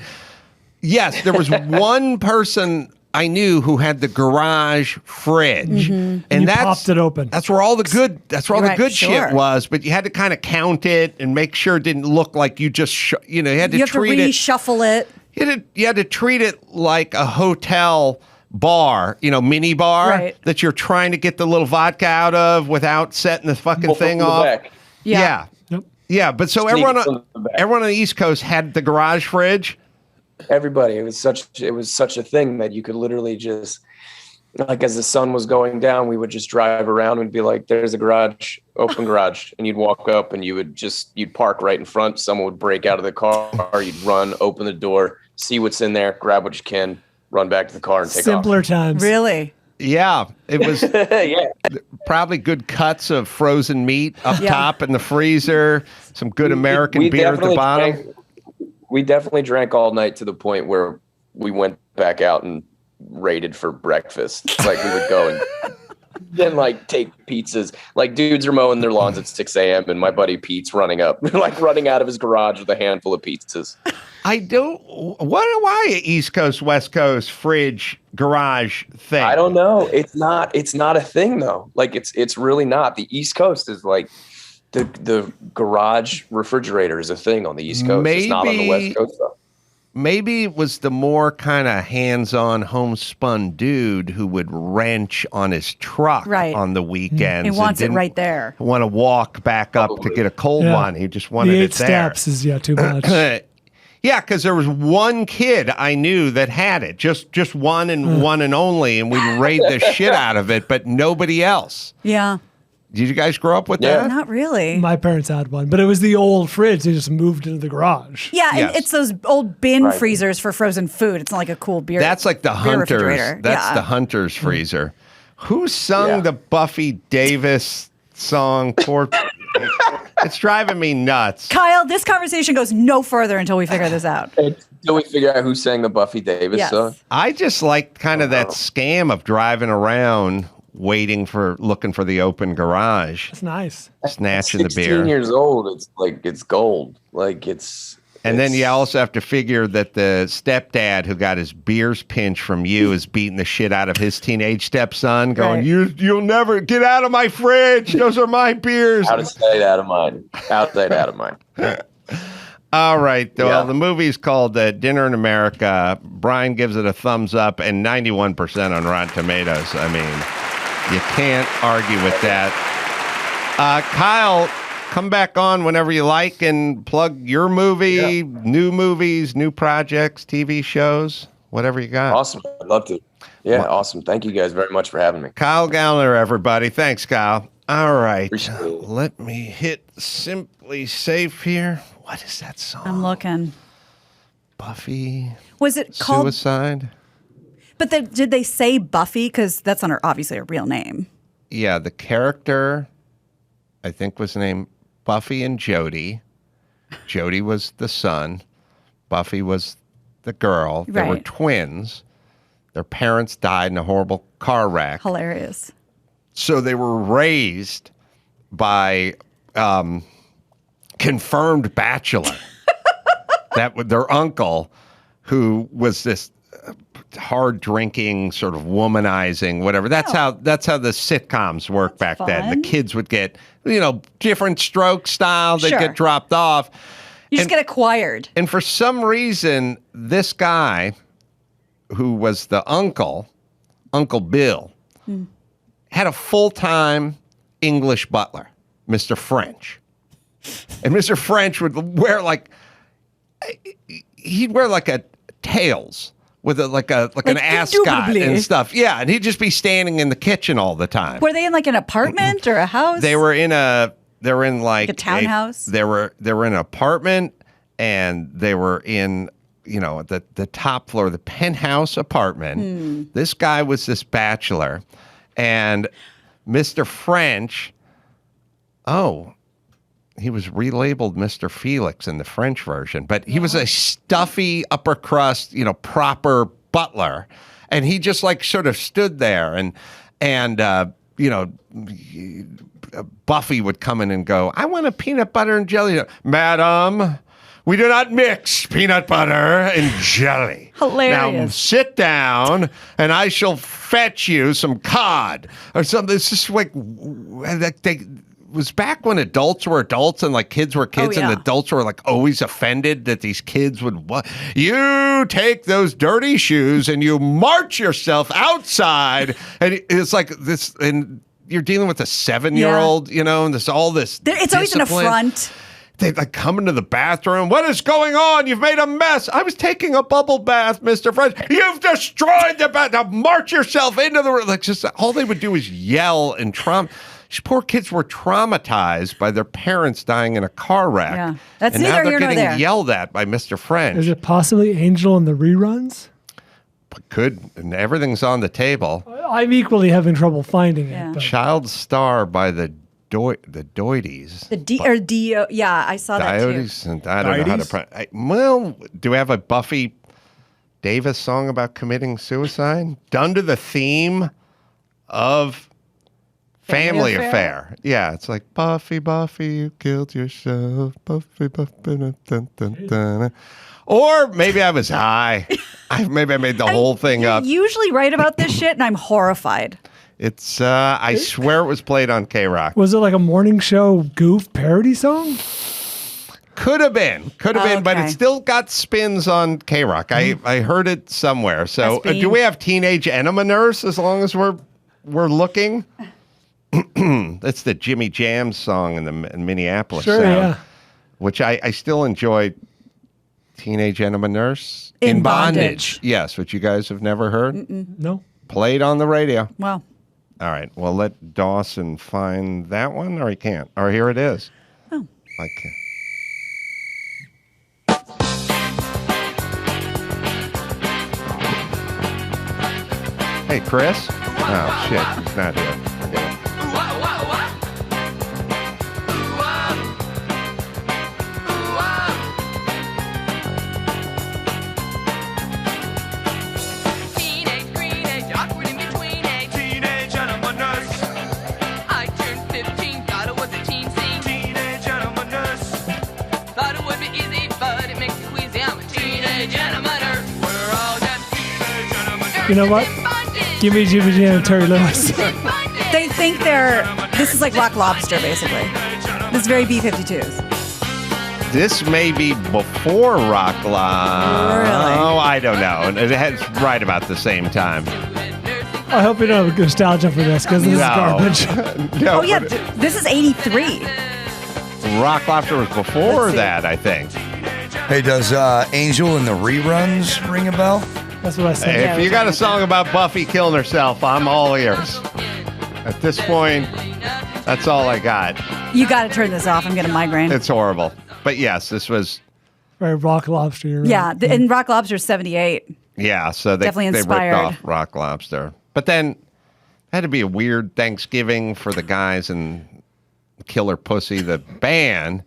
yes, there was one person I knew who had the garage fridge, and that's popped it open. That's where all the good. That's where all the good shit was. But you had to kind of count it and make sure it didn't look like you just. You had to treat it. Reshuffle it. You had to treat it like a hotel bar, mini bar that you're trying to get the little vodka out of without setting the fucking thing off. Yeah. Yeah. But so everyone on the East Coast had the garage fridge. Everybody. It was such a thing that you could literally just, like, as the sun was going down, we would just drive around and be like, there's a garage, open garage. And you'd walk up and you'd park right in front. Someone would break out of the car. You'd run, open the door, see what's in there, grab what you can, run back to the car and take off. Simpler times. Really? Yeah. It was probably good cuts of frozen meat up top in the freezer, some good American beer at the bottom. We definitely drank all night to the point where we went back out and raided for breakfast. Like, we would go and then like take pizzas. Like, dudes are mowing their lawns at 6 a.m. and my buddy Pete's running out of his garage with a handful of pizzas. I don't. Why a East Coast, West Coast fridge garage thing? I don't know. It's not a thing though. Like it's really not. The East Coast is like the garage refrigerator is a thing on the East Coast. It's not on the West Coast though. Maybe it was the more kind of hands-on homespun dude who would wrench on his truck on the weekends. He wants it right there. Want to walk back up to get a cold one. He just wanted the 8 it there. steps is too much. Yeah, because there was one kid I knew that had it, just one and one and only, and we'd raid the shit out of it, but nobody else. Yeah. Did you guys grow up with that? Not really. My parents had one, but it was the old fridge. They just moved into the garage. Yeah, and it's those old bin freezers for frozen food. It's not like a cool beer. That's like the Hunter's. That's the Hunter's freezer. Who sung the Buffy Davis song? It's driving me nuts. Kyle, this conversation goes no further until we figure this out. Until we figure out who sang the Buffy Davis song. I just like kind of that scam of driving around looking for the open garage. That's nice. Snatching the beer. 16 years old, it's like it's gold. Like And then you also have to figure that the stepdad who got his beers pinched from you is beating the shit out of his teenage stepson, going, "You'll never get out of my fridge. Those are my beers." Out of sight, out of mind. Out of sight, out of mind. All right. Well, the movie's called Dinner in America. Brian gives it a thumbs up and 91% on Rotten Tomatoes. I mean, you can't argue with that. Kyle, come back on whenever you like and plug your movie, new movies, new projects, TV shows, whatever you got. Awesome. I'd love to. Yeah, awesome. Thank you guys very much for having me. Kyle Gallner, everybody. Thanks, Kyle. All right. Appreciate it. Let me hit Simply Safe here. What is that song? I'm looking. Buffy. Was it called Suicide? But did they say Buffy? Because that's not obviously a real name. Yeah, the character, I think, was named Buffy and Jody. Jody was the son. Buffy was the girl. They were twins. Their parents died in a horrible car wreck. Hilarious. So they were raised by confirmed bachelor. Their uncle, who was this hard drinking, sort of womanizing, whatever. That's how the sitcoms work back then. The kids would get, different stroke style. They'd get dropped off. You just get acquired. And for some reason, this guy, who was the uncle, Uncle Bill, had a full-time English butler, Mr. French. And Mr. French would wear he'd wear a tails with an ascot and stuff. Yeah, and he'd just be standing in the kitchen all the time. Were they in an apartment or a house? They were in a townhouse. They were in an apartment, and they were in the top floor, the penthouse apartment. This guy was this bachelor, and Mr. French. He was relabeled Mr. Felix in the French version, but he was a stuffy upper crust, proper butler. And he just sort of stood there and Buffy would come in and go, "I want a peanut butter and jelly." "Madam, we do not mix peanut butter and jelly." Hilarious. "Now sit down and I shall fetch you some cod or something." It's just was back when adults were adults and kids were kids, and adults were always offended that these kids would, "You take those dirty shoes and you march yourself outside." And it's this, and you're dealing with a 7-year-old, and there's all this. It's always an affront. They come into the bathroom. "What is going on? You've made a mess." "I was taking a bubble bath, Mr. French." "You've destroyed the bath. Now march yourself into the room." Just all they would do is yell and trauma. These poor kids were traumatized by their parents dying in a car wreck. Yeah, that's and neither now they're here nor getting there. yelled at by Mr. French. Is it possibly Angel in the reruns? Could, and everything's on the table. I'm equally having trouble finding it. But. Child Star by the Doities. Yeah, I saw that too. Diodes, and I don't know how to pronounce. Do we have a Buffy Davis song about committing suicide? Done to the theme of Family Affair. Yeah, it's like Buffy, Buffy, you killed yourself. Buffy, Buffy, dun, dun, dun, dun. Or maybe I was high. Maybe I made the whole thing up. You're usually right about this shit, and I'm horrified. It's, I swear it was played on K-Rock. Was it like a morning show goof parody song? Could have been, but it still got spins on K-Rock. I heard it somewhere. So do we have Teenage Enema Nurse as long as we're looking? That's the Jimmy Jam song in the Minneapolis Sure, sound, yeah. which I still enjoy. Teenage Enema Nurse In Bondage. Yes, which you guys have never heard. No. Played on the radio. Wow. All right. Well, let Dawson find that one, or he can't. Or here it is. Oh. I can't. Hey, Chris. Oh shit, he's not here. Forget it. You know what? Give me Jimmy Jam and Terry Lewis. They think this is like Rock Lobster, basically. This is very B-52s. This may be before Rock Really? Oh, I don't know. It's right about the same time. I hope you don't have nostalgia for this because this is garbage. No, Oh, yeah. but This is 83. Rock Lobster was before that, I think. Hey, does Angel in the reruns ring a bell? That's what I said. If you got a song about Buffy killing herself, I'm all ears. At this point, that's all I got. You got to turn this off. I'm getting a migraine. It's horrible. But yes, this was, Right, Rock Lobster. You're right. Yeah. And Rock Lobster's 78. yeah, so they Definitely ripped inspired. off Rock Lobster. But then it had to be a weird Thanksgiving for the guys in Killer Pussy, the band,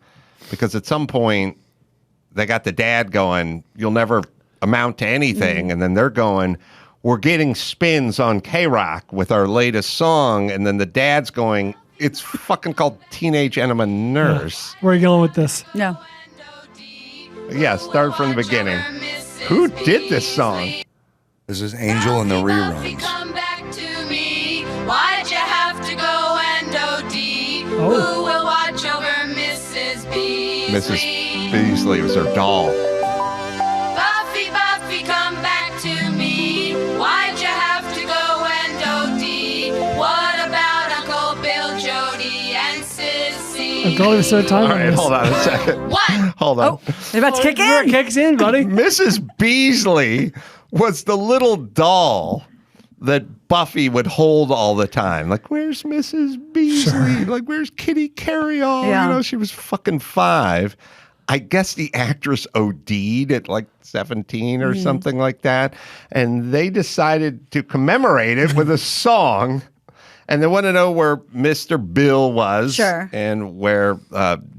because at some point they got the dad going, you'll never amount to anything. And then they're going, we're getting spins on K-Rock with our latest song. And then the dad's going, it's fucking called Teenage Enema Nurse. Where are you going with this? No. Yeah, start from the beginning. Who did this song? This is Angel in the reruns. Come back to me. Why'd you have to go and OD? Oh. Who will watch over Mrs. Beasley? Mrs. Beasley was her doll. Buffy, Buffy, come back to me. Why'd you have to go and OD? What about Uncle Bill, Jody, and Sissy? I'm going to start time All on right, this. hold on a second. What? Hold on. Oh, they're about to kick Where it in. kicks in, buddy. Mrs. Beasley was the little doll that Buffy would hold all the time. Like, where's Mrs. Beasley? Like, where's Kitty Carryall? Yeah. You know, she was fucking 5. I guess the actress OD'd at like 17 or something like that. And they decided to commemorate it with a song. And they want to know where Mr. Bill was. Sure. And where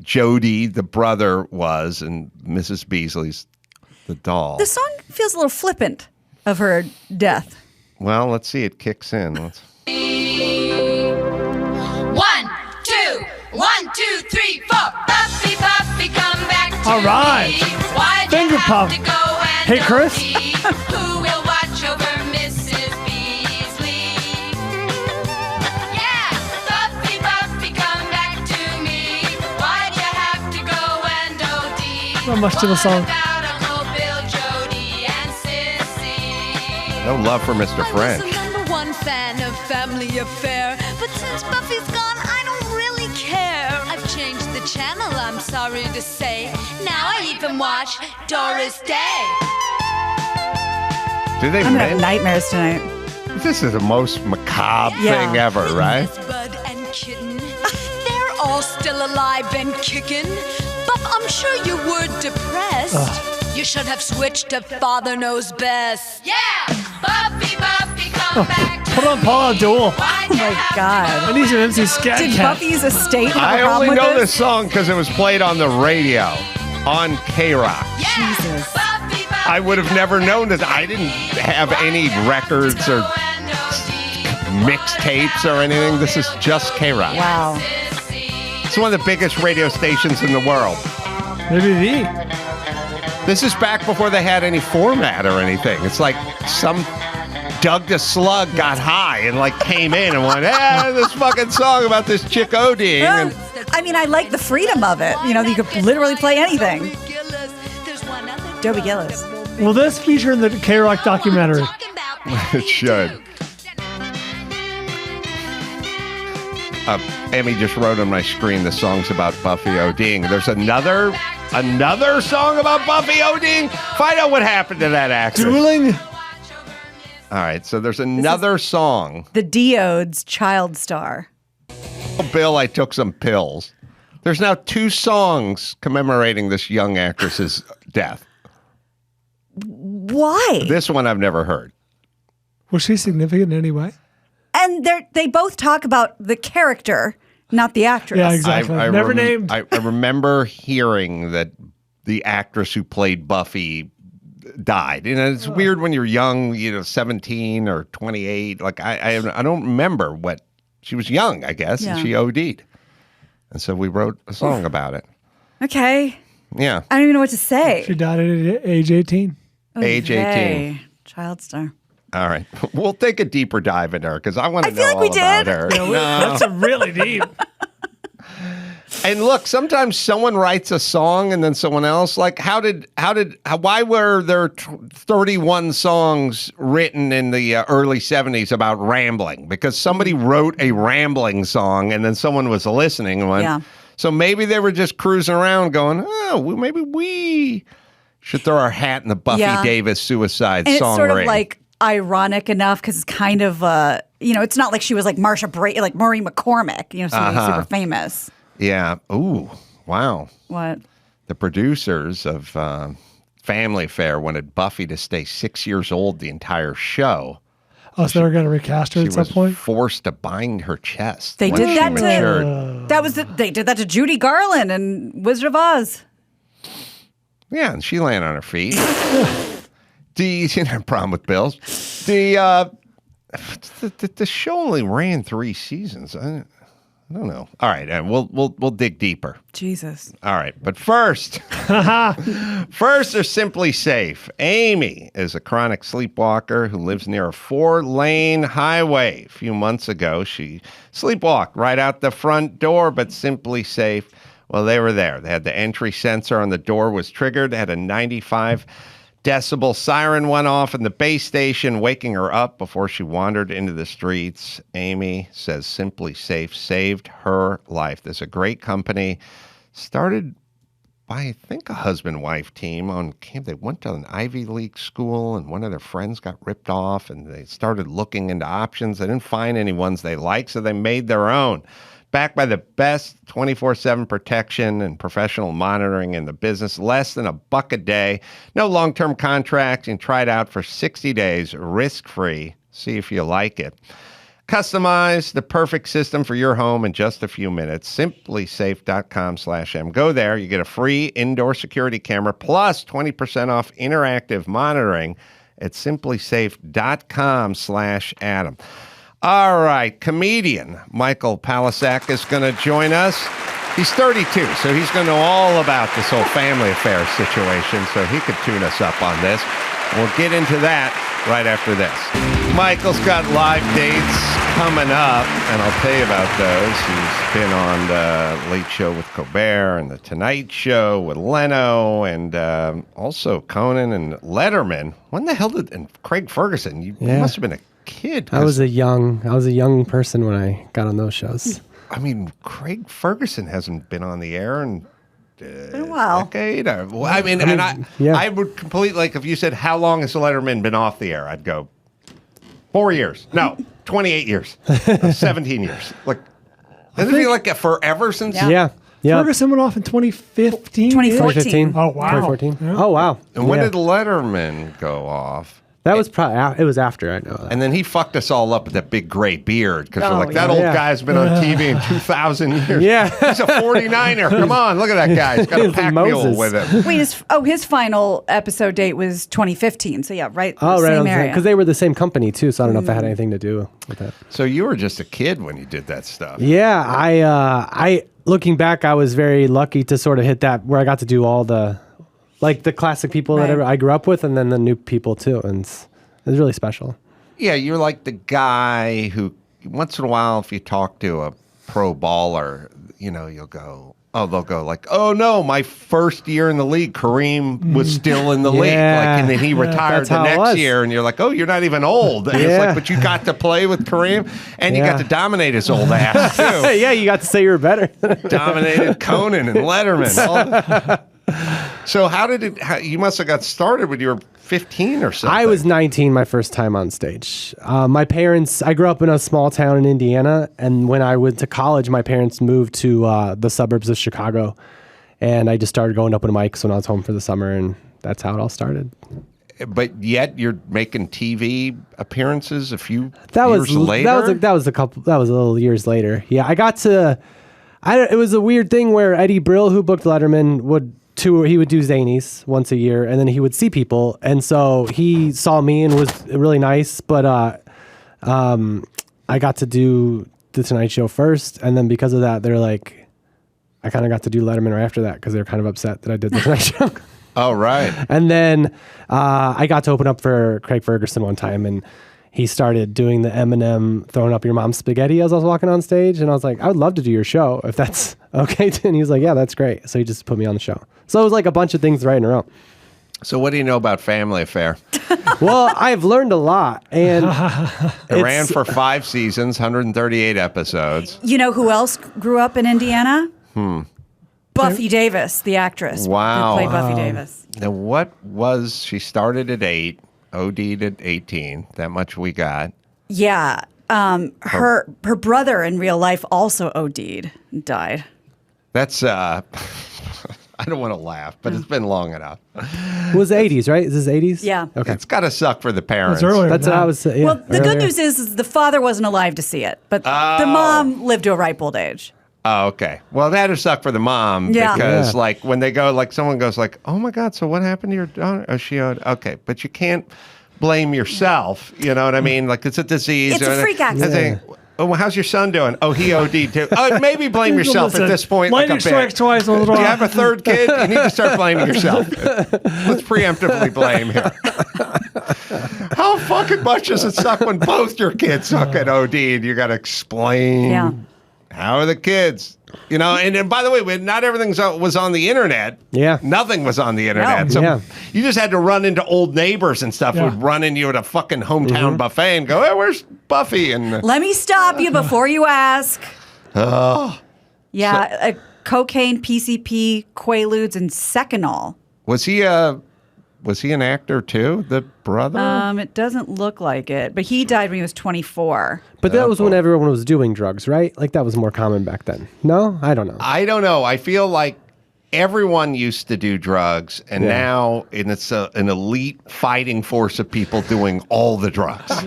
Jody, the brother, was. And Mrs. Beasley's the doll. The song feels a little flippant of her death. Well, let's see. It kicks in. Let's... 1, 2, 1, 2, 3, 4. Buffy, Buffy, come back to All right. me. Why'd Finger you have pump. to go and Hey, Chris. OD? Who will watch over Mrs. Beasley? Yeah, Buffy, Buffy, come back to me. Why'd you have to go and OD? Not much to the song. What about Uncle Bill, Jody, and Sissy? No love for Mr. French. I was the number one fan of Family Affair, but since Buffy's gone, I don't really care. I've changed the channel, I'm sorry to say. Now I even watch Doris Day. Do they I'm gonna have men- nightmares tonight. This is the most macabre Yeah. thing ever, right? Bud and Kitten, they're all still alive and kicking. Buff, I'm sure you were depressed. You should have switched to Father Knows Best. Yeah, Buffy, Buffy, come back to Put on Paula Abdul. Why'd Oh you my have to God. I need some MC Scat Did Cat. Buffy's estate have I a problem only with know this? this song because it was played on the radio on K-Rock. Yeah, Jesus. Buffy, Buffy, I would have never known that. I didn't have any records or mixtapes or anything. This is just K-Rock. Wow. It's one of the biggest radio stations in the world. Maybe This is back before they had any format or anything. It's like some Doug the Slug got high and like came in and went, this fucking song about this chick ODing. And I mean, I like the freedom of it. You know, you could literally play anything. Dobie Gillis. Will this feature in the K-Rock documentary? it should. Amy just wrote on my screen the songs about Buffy ODing. There's another song about Buffy ODing. Find out what happened to that actress. Dueling? All right, so there's another song. The Diodes Child Star. Bill, I took some pills. There's now 2 songs commemorating this young actress's death. Why? This one I've never heard. Was she significant in any way? And they both talk about the character, not the actress. Yeah, exactly. Never named. I remember hearing that the actress who played Buffy died. You know, it's weird when you're young, 17 or 28. Like I don't remember what she was young, I guess, and she OD'd. And so we wrote a song about it. Okay. Yeah. I don't even know what to say. She died at age 18. Age 18. Child star. All right. We'll take a deeper dive into her because I want to know like all we about did. her. No. That's really deep. And look, sometimes someone writes a song and then someone else, like why were there 31 songs written in the early 70s about rambling? Because somebody wrote a rambling song and then someone was listening and went, so maybe they were just cruising around going, maybe we should throw our hat in the Buffy Davis suicide and song it's sort ring. of like ironic enough because it's kind of, it's not like she was like Marsha Brady, like Maureen McCormick, somebody super famous. Yeah. Ooh, wow. What? The producers of Family Affair wanted Buffy to stay 6 years old the entire show. Oh, so they were going to recast her at some point? Forced to bind her chest. They did that to... They did that to Judy Garland and Wizard of Oz. Yeah, and she landed on her feet. No problem with Bills. The show only ran 3 seasons. I don't know. All right, we'll dig deeper. Jesus. All right, but first they're simply safe. Amy is a chronic sleepwalker who lives near a 4-lane highway. A few months ago, she sleepwalked right out the front door, but Simply Safe, well, they were there. They had the entry sensor on the door was triggered. They had a 95 decibel siren went off in the base station, waking her up before she wandered into the streets. Amy says Simply Safe saved her life. There's a great company started by, I think, a husband-wife team on camp. They went to an Ivy League school, and one of their friends got ripped off, and they started looking into options. They didn't find any ones they liked, so they made their own. Backed by the best 24/7 protection and professional monitoring in the business, less than $1 a day, no long-term contract, and try it out for 60 days, risk-free. See if you like it. Customize the perfect system for your home in just a few minutes. Simplysafe.com/M. Go there. You get a free indoor security camera plus 20% off interactive monitoring at simplysafe.com/Adam. All right, comedian Michael Palascak is going to join us. He's 32, so he's going to know all about this whole Family Affair situation, so he could tune us up on this. We'll get into that right after this. Michael's got live dates coming up, and I'll tell you about those. He's been on the Late Show with Colbert and the Tonight Show with Leno, and also Conan and Letterman. When the hell did, and Craig Ferguson, you must have been a kid. I was a young person when I got on those shows. I mean, Craig Ferguson hasn't been on the air in a while. Decade. I would completely, like, if you said, how long has Letterman been off the air? I'd go 4 years. No, 28 years. 17 years. Like, doesn't it feel like forever since? Yeah. Ferguson went off in 2015? 2014. Oh, wow. 2014. Yeah. Oh, wow. And when did Letterman go off? That was probably, it was after, I know that. And then he fucked us all up with that big gray beard because we're Oh, like, that yeah. old guy's been on TV in 2,000 years. Yeah. He's a 49er. Come on, look at that guy. He's got a He's pack Moses. mule with him. Wait, his final episode date was 2015. So yeah, right. Oh, right. Same area. Because they were the same company, too, so I don't know if that had anything to do with that. So you were just a kid when you did that stuff. Yeah, I looking back, I was very lucky to sort of hit that where I got to do all the classic people Right. that I grew up with, and then the new people too, and it was really special. Yeah, you're like the guy who once in a while, if you talk to a pro baller, they'll go like, oh no, my first year in the league, Kareem was still in the league. And then he retired that's the how it next was. year, and you're like, oh, you're not even old. And it's like, but you got to play with Kareem, and you got to dominate his old ass too. Yeah, you got to say you were better. Dominated Conan and Letterman. So you must have got started when you were 15 or something. I was 19 my first time on stage. My parents, I grew up in a small town in Indiana, and when I went to college, my parents moved to the suburbs of Chicago, and I just started going up with mics when I was home for the summer, and that's how it all started. But yet you're making TV appearances a few That years was later? That was a little years later. Yeah, I got to. It was a weird thing where Eddie Brill, who booked Letterman, would tour. He would do Zanies once a year, and then he would see people. And so he saw me and was really nice. But I got to do the Tonight Show first, and then because of that, they're like, I kind of got to do Letterman right after that because they're kind of upset that I did the Tonight Show. Oh, right. And then I got to open up for Craig Ferguson one time, and he started doing the Eminem throwing up your mom's spaghetti as I was walking on stage. And I was like, I would love to do your show if that's okay. And he was like, yeah, that's great. So he just put me on the show. So it was like a bunch of things right in a row. So what do you know about Family Affair? Well, I've learned a lot. And It ran for 5 seasons, 138 episodes. You know who else grew up in Indiana? Buffy Davis, the actress. Wow. Who played Buffy Davis. Now, she started at 8, OD'd at 18. That much we got. Yeah. Her brother in real life also OD'd and died. That's, I don't want to laugh, but it's been long enough. it was the 80s, right? Is this 80s? Yeah. Okay. It's got to suck for the parents. That's what I was saying. Well, the good news is the father wasn't alive to see it, but the mom lived to a ripe old age. Oh, okay. Well, that'd suck for the mom because, like, when they go, like, someone goes, like, "Oh my God, so what happened to your daughter?" Oh, she okay, but you can't blame yourself. You know what I mean? Like, it's a disease. It's a freak accident. Oh, well, how's your son doing? Oh, he OD'd too. Oh, maybe blame yourself at this point. Lightning like a strikes twice on the Do draw. you have a third kid? You need to start blaming yourself. Let's preemptively blame him. How fucking much does it suck when both your kids suck at OD and you got to explain? Yeah. How are the kids? You know, and by the way, not everything was on the internet. Yeah. Nothing was on the internet. No. So Yeah. you just had to run into old neighbors and stuff who would run into you at a fucking hometown buffet and go, "Hey, where's Buffy?" And Let me stop you before you ask. oh, Yeah, cocaine, PCP, Quaaludes, and Seconal. was he an actor too? The brother? It doesn't look like it, but he died when he was 24. But that was when everyone was doing drugs, right? Like that was more common back then. No? I don't know. I don't know. I feel like everyone used to do drugs, and now it's an elite fighting force of people doing all the drugs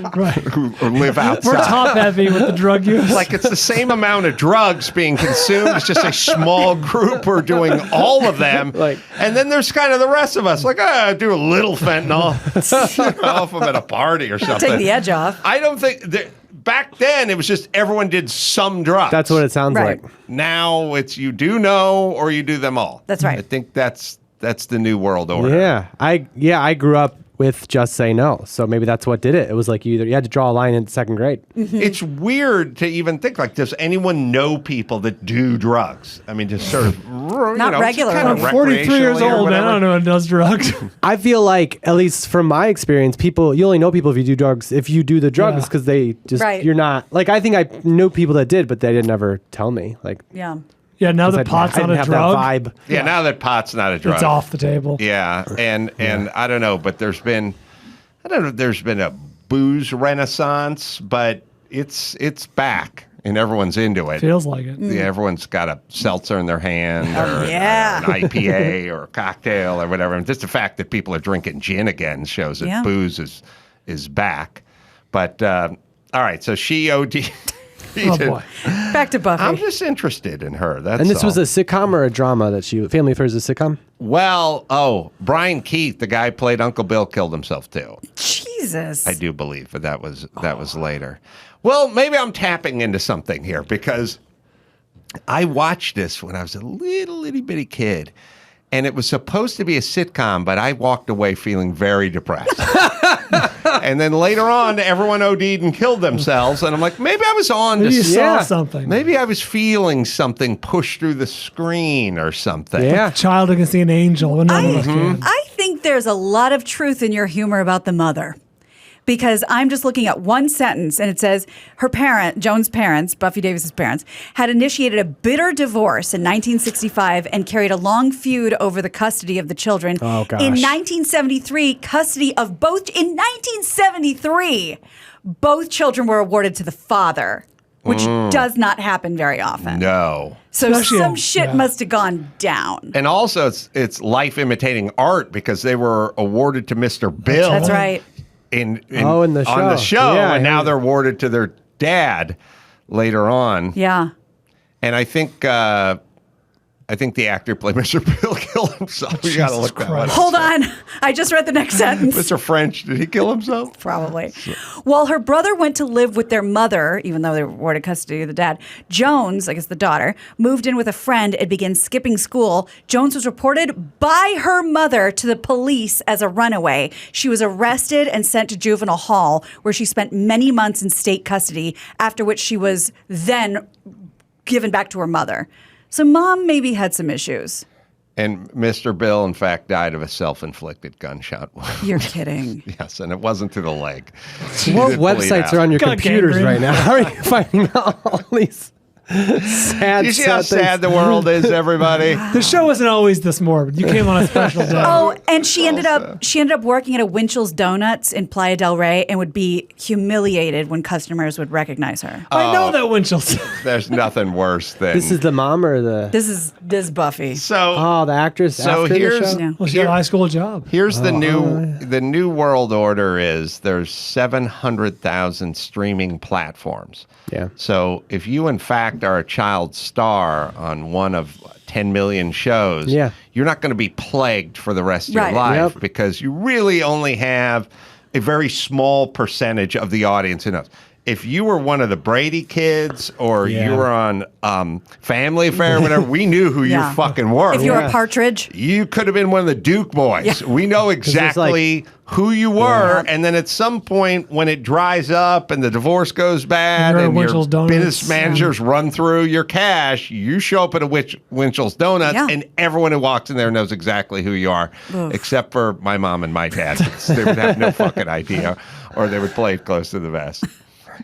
who live outside. We're top heavy with the drug use. Like it's the same amount of drugs being consumed. It's just a small group who are doing all of them. And then there's kind of the rest of us. Like, do a little fentanyl. If I'm at a party or something. Take the edge off. I don't think... Back then, it was just everyone did some drugs. That's what it sounds Right. like. Now it's you do know or you do them all. That's right. I think that's the new world order. Yeah. I grew up with Just Say No. So maybe that's what did it. It was like you had to draw a line in second grade. It's weird to even think like, does anyone know people that do drugs? I mean, just sort of Not regularly. kind of I'm 43 years recreationally or old, man. I whatever. don't know who does drugs. I feel like, at least from my experience, you only know people if you do drugs, if you do the drugs, because they just, Right. you're not, like, I think I knew people that did, but they didn't ever tell me. Like, Yeah. Yeah, now 'cause that I pot's didn't not a have drug, that vibe. Yeah, now that pot's not a drug. it's off the table. Yeah, and I don't know, but there's been a booze renaissance, but it's back and everyone's into it. Feels like it. Yeah, everyone's got a seltzer in their hand or yeah. an IPA or a cocktail or whatever. And just the fact that people are drinking gin again shows that Yeah. booze is is back. But all right, so she OD'd. Oh boy. Back to Buffy. I'm just interested in her. That's And this all. was a sitcom or a drama that Family Affairs is a sitcom? Well, Brian Keith, the guy who played Uncle Bill, killed himself too. Jesus. I do believe, but that was later. Well, maybe I'm tapping into something here because I watched this when I was a little itty bitty kid, and it was supposed to be a sitcom, but I walked away feeling very depressed. And then later on, everyone OD'd and killed themselves, and I'm like, maybe I was on to Maybe you saw something. Maybe I was feeling something push through the screen or something. Yeah. Child who can see an angel. When none of us can. I think there's a lot of truth in your humor about the mother. Because I'm just looking at one sentence and it says Joan's parents, Buffy Davis's parents, had initiated a bitter divorce in 1965 and carried a long feud over the custody of the children. Oh, gosh. In 1973, in 1973, both children were awarded to the father, which does not happen very often. No. So Especially some in- shit yeah. must have gone down. And also, it's life imitating art because they were awarded to Mr. Bill. That's right. In on the show. Yeah, and I now heard they're awarded to their dad later on. Yeah. And I think the actor played Mr. Bill killed himself. You got to look that one up. Hold on. I just read the next sentence. Mr. French, did he kill himself? Probably. While her brother went to live with their mother, even though they were awarded custody of the dad, Jones, I guess the daughter, moved in with a friend and began skipping school. Jones was reported by her mother to the police as a runaway. She was arrested and sent to juvenile hall, where she spent many months in state custody, after which she was then given back to her mother. So mom maybe had some issues. And Mr. Bill, in fact, died of a self-inflicted gunshot wound. You're kidding. Yes, and it wasn't to the leg. What websites are on your Got computers gangrene. right now? How are you finding out all these sad, You see how sad things? sad the world is, everybody? The show wasn't always this morbid. You came on a special day. Oh, and she ended up working at a Winchell's Donuts in Playa del Rey and would be humiliated when customers would recognize her. I know that Winchell's. There's nothing worse than... This is the mom or the... This is Buffy. So, Oh, the actress So after here's- the show? Yeah. Well, she had a high school job. here's the new world order is there's 700,000 streaming platforms. Yeah. So if you, in fact, are a child star on one of 10 million shows, Yeah. you're not going to be plagued for the rest of your Right. life Yep. because you really only have a very small percentage of the audience who knows. If you were one of the Brady kids or Yeah. you were on Family Affair or whatever, we knew who Yeah. you fucking were. If you're Yeah. a partridge, You could have been one of the Duke boys. Yeah. We know exactly who you were. Yeah. And then at some point, when it dries up and the divorce goes bad You're at and your Winchell's Donuts. business managers run through your cash, you show up at a Winchell's Donuts, Yeah. and everyone who walks in there knows exactly who you are, except for my mom and my dad. They would have no fucking idea, or they would play it close to the vest.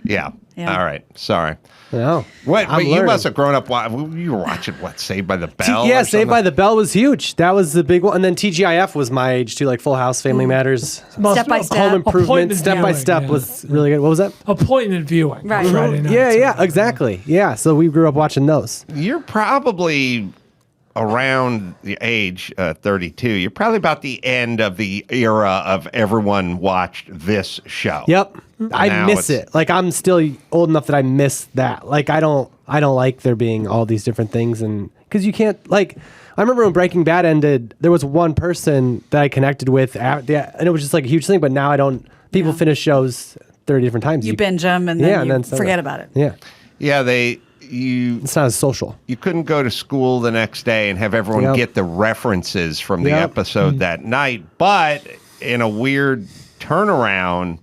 Yeah. Yeah. All right. Sorry. No. What? I'm But you learning. must have grown up. You were watching what? Saved by the Bell? Yeah, or Saved by something? the Bell was huge. That was the big one. And then TGIF was my age too, like Full House, Family Matters, Step by Step. Home Improvement, Appointment Step by viewing, Step yeah. was really good. What was that? Appointment viewing. Right. Friday night. Yeah, exactly. Yeah, so we grew up watching those. You're probably around the age 32. You're probably about the end of the era of everyone watched this show. Yep. I Now miss it's- it. Like I'm still old enough that I miss that. Like I don't like there being all these different things, and because you can't like. I remember when Breaking Bad ended, there was one person that I connected with, and it was just like a huge thing. But now I don't. People finish shows 30 different times. you binge them and then Yeah, you and then forget about it. Yeah, Yeah, it's not as social. You couldn't go to school the next day and have everyone Yep. get the references from the Yep. episode that night. But in a weird turnaround,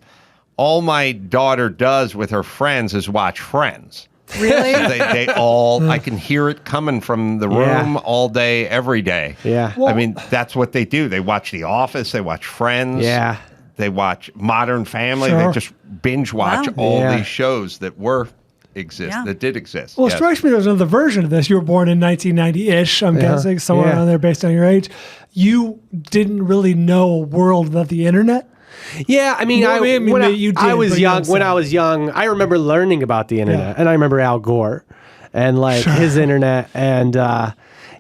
all my daughter does with her friends is watch Friends. Really? So they all, I can hear it coming from the room Yeah. all day, every day. Yeah. I mean, that's what they do. They watch The Office, they watch Friends. Yeah. They watch Modern Family. Sure. They just binge watch Wow. all Yeah. these shows that Yeah. that did exist. Well, it Yes. strikes me there's another version of this. You were born in 1990-ish, I'm guessing, somewhere Yeah. around there based on your age. You didn't really know a world without the internet. Yeah, I mean, Well, I mean, when you did, I was but you young. don't When say. I was young, I remember learning about the internet, Yeah. and I remember Al Gore and like his internet, and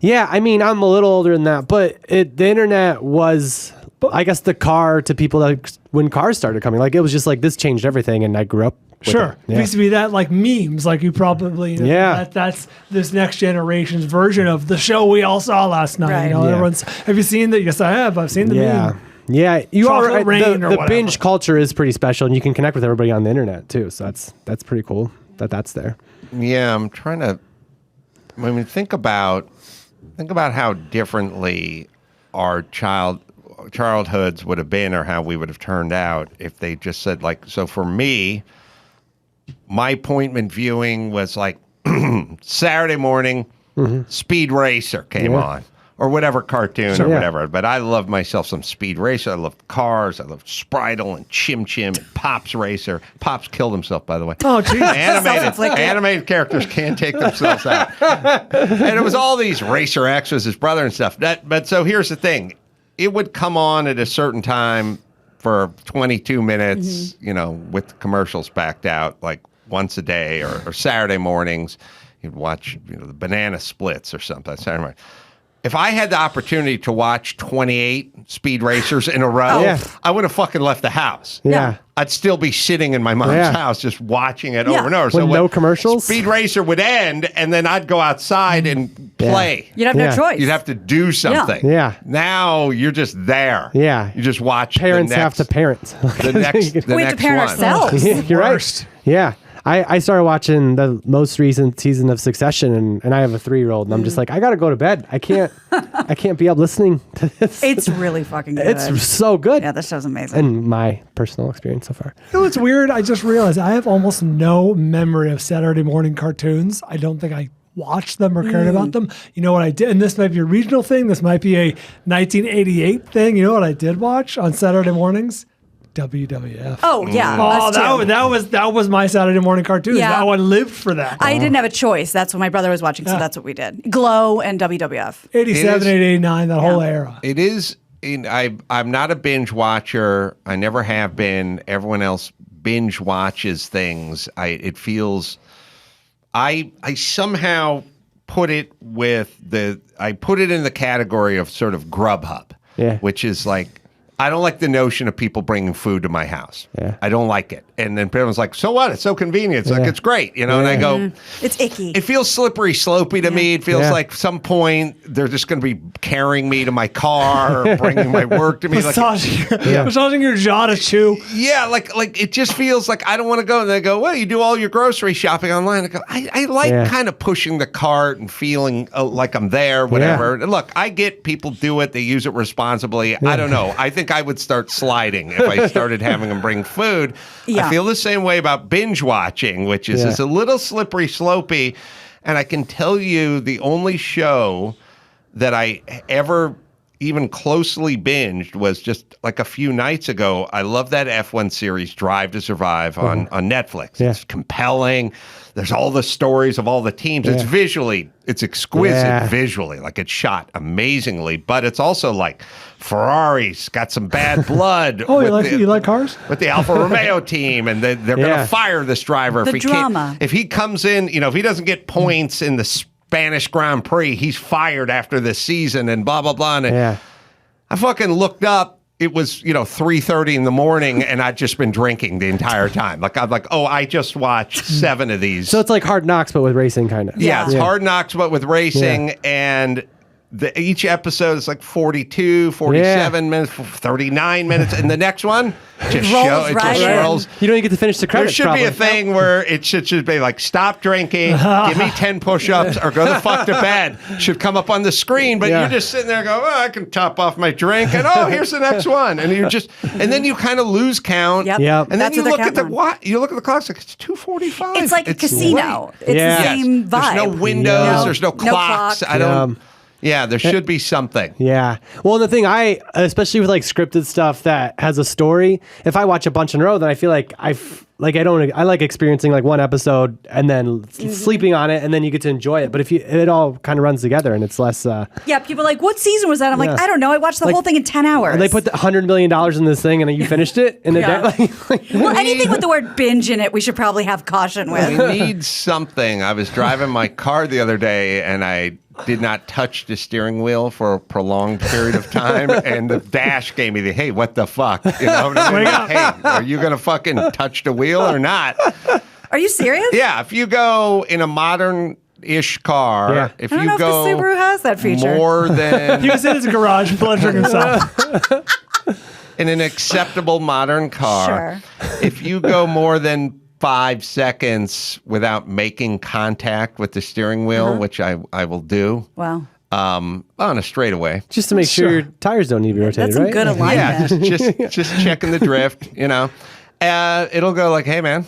yeah, I mean, I'm a little older than that, but the internet was I guess the car to people that when cars started coming, like it was just like this changed everything, and I grew up. With Sure. it. Yeah. It used to be that like memes, like you probably, that's this next generation's version of the show we all saw last night. Right. You know, Yeah. everyone's, have you seen that? Yes, I have. I've seen the meme. Yeah, you Chocolate are right. rain or The whatever. binge culture is pretty special, and you can connect with everybody on the internet too. So that's pretty cool that's there. Yeah, I'm trying to. I mean, think about how differently our childhoods would have been, or how we would have turned out if they just said like. So for me, my appointment viewing was like Saturday morning. Speed Racer came on. Or whatever cartoon or whatever. But I love myself some Speed Racer. I love cars. I love Spritle and Chim Chim and Pops Racer. Pops killed himself, by the way. Oh, geez. Animated characters can't take themselves out. And it was all these Racer X was his brother and stuff. But so here's the thing. It would come on at a certain time for 22 minutes, with commercials backed out like once a day or Saturday mornings. You'd watch the Banana Splits or something Saturday morning. If I had the opportunity to watch 28 Speed Racers in a row, I would have fucking left the house. Yeah. I'd still be sitting in my mom's house just watching it over and over. With no commercials? Speed Racer would end, and then I'd go outside and play. You'd have no choice. You'd have to do something. Yeah. Now you're just there. Yeah. You just watch Parents the next, have to parent. the next We have to parent one. ourselves. You're right. Yeah. I started watching the most recent season of Succession, and I have a 3-year-old, and I'm just like, I gotta go to bed. I can't be up listening to this. It's really fucking good. It's so good. Yeah, this show's amazing. And my personal experience so far. You know what's weird? I just realized I have almost no memory of Saturday morning cartoons. I don't think I watched them or cared about them. You know what I did? And this might be a regional thing. This might be a 1988 thing. You know what I did watch on Saturday mornings? WWF. Oh yeah. Oh, us too. that was my Saturday morning cartoon. Yeah. Now I lived for that. I didn't have a choice. That's what my brother was watching, so that's what we did. Glow and WWF. 87, 89, that whole era. It is. I'm not a binge watcher. I never have been. Everyone else binge watches things. It feels. I somehow put it I put it in the category of sort of Grubhub, which is like. I don't like the notion of people bringing food to my house. Yeah. I don't like it. And then everyone's like, so what? It's so convenient. It's like, it's great. And I go, it's icky. It feels slippery, slopey to me. It feels like some point they're just going to be carrying me to my car or bringing my work to me. Massaging your jaw to chew. Yeah, like it just feels like I don't want to go. And they go, well, you do all your grocery shopping online. I go, I like kind of pushing the cart and feeling like I'm there, whatever. And look, I get people do it. They use it responsibly. I don't know. I think I would start sliding if I started having them bring food. I feel the same way about binge watching, which is it's a little slippery, slopey. And I can tell you the only show that I ever even closely binged was just like a few nights ago. I love that F1 series, Drive to Survive, on Netflix. It's compelling. There's all the stories of all the teams. It's exquisite visually. Like it's shot amazingly, but it's also like Ferrari's got some bad blood. Oh, you like cars? With the Alfa Romeo team, and they're going to fire this driver The drama. If he comes in, if he doesn't get points in the Spanish Grand Prix, he's fired after this season, and blah blah blah. And I fucking looked up. It was 3:30 in the morning, and I'd just been drinking the entire time. Like I'm like, I just watched 7 of these. So it's like Hard Knocks, but with racing, kind of. Yeah, it's Hard Knocks, but with racing, and each episode is like 42, 47 minutes, 39 minutes, and the next one just rolls. You don't even get to finish the credits. There should be a thing where it should be like, stop drinking, give me 10 push-ups, or go the fuck to bed. Should come up on the screen, but you're just sitting there going, I can top off my drink, and here's the next one, and and then you kind of lose count. Yep. And then you look at the clock. It's like, it's 2:45. It's like a casino. Late. It's the same vibe. There's no windows. There's no clocks. Clock. I don't. Yeah, there should be something. Yeah. Well, the thing especially with like scripted stuff that has a story, if I watch a bunch in a row, then I feel like I like experiencing like one episode and then sleeping on it, and then you get to enjoy it. But if it all kind of runs together and it's less. People are like, what season was that? I'm like, I don't know. I watched the whole thing in 10 hours. And they put $100 million in this thing, and then you finished it in a day. Well, anything with the word binge in it, we should probably have caution with. We need something. I was driving my car the other day, and I did not touch the steering wheel for a prolonged period of time, and the dash gave me the, hey, what the fuck? You know what I mean? Like, hey, are you going to fucking touch the wheel or not? Are you serious? Yeah, if you go in a modern-ish car, if I don't you know go if the Subaru has that feature. more than... He was in his garage pleasuring himself. in an acceptable modern car, if you go more than 5 seconds without making contact with the steering wheel, which I will do. Wow. On a straightaway. Just to make sure your tires don't need to be rotated, That's some right? good alignment. Yeah, just checking the drift, you know. It'll go like, hey, man,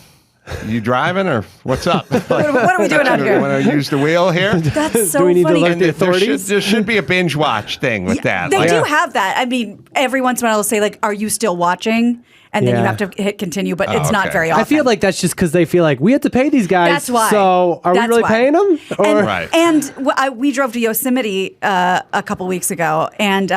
you driving or what's up? Like, what are we doing out here? Want to use the wheel here? That's so Do we need funny. to alert the authorities? There should be a binge watch thing with that. They Like, do have that. I mean, every once in a while they'll say, like, are you still watching? And then you Yeah. have to hit continue, but it's not okay. very often. I feel like that's just because they feel like we have to pay these guys. That's why. So are That's we really why. paying them? Or Right. And we drove to Yosemite a couple weeks ago, and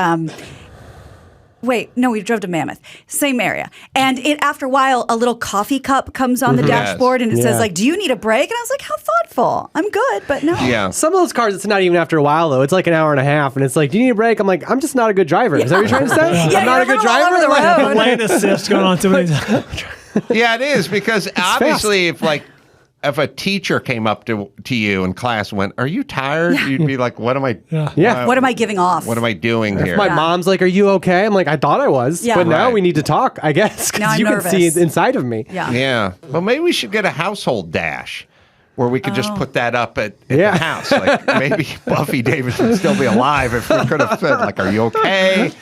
we drove to Mammoth, same area. And after a while, a little coffee cup comes on the dashboard, and it says, like, do you need a break? And I was like, how thoughtful. I'm good, but no. yeah. Some of those cars, it's not even after a while though. It's like an hour and a half, and it's like, do you need a break? I'm like, I'm just not a good driver. Is that what you're trying to say? Yeah, I'm not a you're good a little all driver. over the Like, road. Lane assist going on too many times. Yeah, it is, because obviously if a teacher came up to you in class and went, are you tired? You'd be like, what am I Yeah. What am I giving off? what am I doing here? My mom's like, are you okay? I'm like, I thought I was, Yeah. but now Right. we need to talk, I guess, Now because I'm you nervous. can see inside of me. Yeah. Yeah. Well, maybe we should get a household dash where we could just put that up at the house. Like, maybe Buffy Davis would still be alive if we could have said, like, are you okay?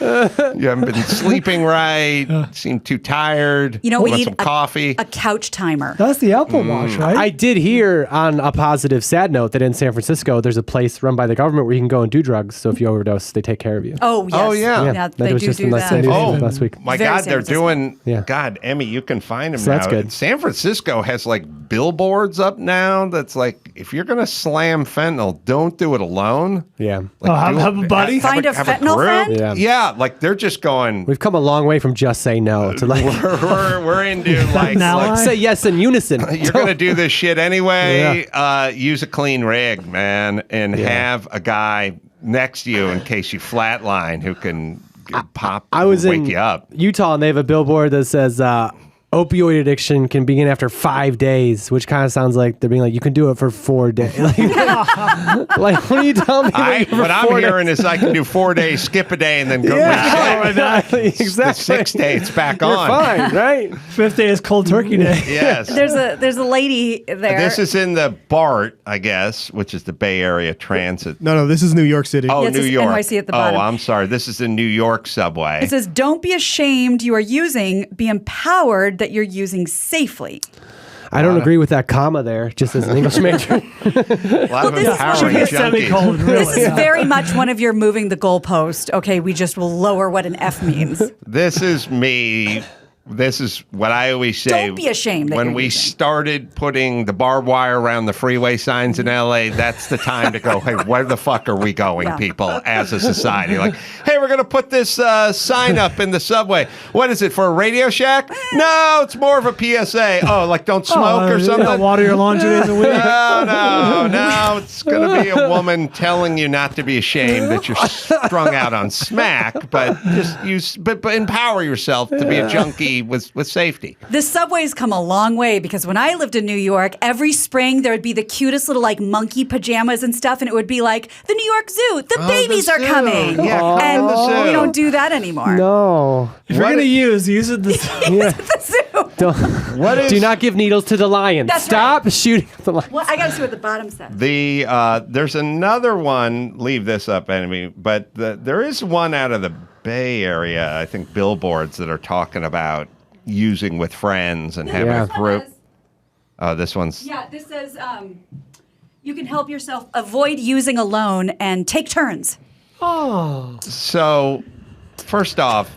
You haven't been sleeping right. Seem too tired. You know, we want need some coffee. a couch timer. That's the Apple Watch, right? I did hear on a positive sad note that in San Francisco, there's a place run by the government where you can go and do drugs. So if you overdose, they take care of you. Oh, yes. Oh, yeah. that they was do just do in that. San Diego Oh, last week. my Very God, San they're Francisco. doing. Yeah. God, Emmy, you can find them So now. that's good. San Francisco has like billboards up now. That's like, if you're gonna slam fentanyl, don't do it alone. Yeah. Like, have a buddy? Find a fentanyl group. friend? Yeah. Yeah, like they're just going. We've come a long way from just say no to like We're into like say yes in unison. you're gonna do this shit anyway. Use a clean rig, man, and have a guy next to you in case you flatline who can pop. I was wake in you up. Utah and they have a billboard that says opioid addiction can begin after 5 days, which kind of sounds like they're being like, you can do it for 4 days. Like, what are you telling me? What I'm hearing is I can do 4 days, skip a day, and then go. Exactly. The 6th day, it's back You're on. fine, right? Fifth day is cold turkey day. Yes. There's a lady there. This is in the BART, I guess, which is the Bay Area Transit. No, this is New York City. Oh, Yeah, it New says York. NYC at the bottom. Oh, I'm sorry. This is the New York subway. It says, don't be ashamed you are using, be empowered that you're using safely. I don't agree with that comma there, just as an English major. A lot of this is empowering Should be a junkies. semicolon, really. This is very much one of your moving the goalpost. Okay, we just will lower what an F means. This is me. This is what I always say. Don't be ashamed that When you're we using. started putting the barbed wire around the freeway signs in LA, that's the time to go, hey, where the fuck are we going, Yeah. people, as a society? Like, hey, we're going to put this sign up in the subway. What is it, for a Radio Shack? No, it's more of a PSA. Oh, like don't smoke or something? Water your lawn 2 days a week. No. It's going to be a woman telling you not to be ashamed that you're strung out on smack, but but empower yourself to be a junkie with safety. The subway's come a long way because when I lived in New York, every spring there would be the cutest little like monkey pajamas and stuff, and it would be like the New York Zoo. The babies the are zoo. coming, Yeah, come and to the zoo. we don't do that anymore. No. If you're gonna use it. The zoo. Don't, do not give needles to the lions. That's Stop shooting at the lions. Well, I got to see what the bottom says. There's another one. Leave this up, enemy. But there is one out of the Bay Area. I think billboards that are talking about using with friends and having a group. Oh, this one's. Yeah, this says you can help yourself avoid using alone and take turns. Oh. So, first off,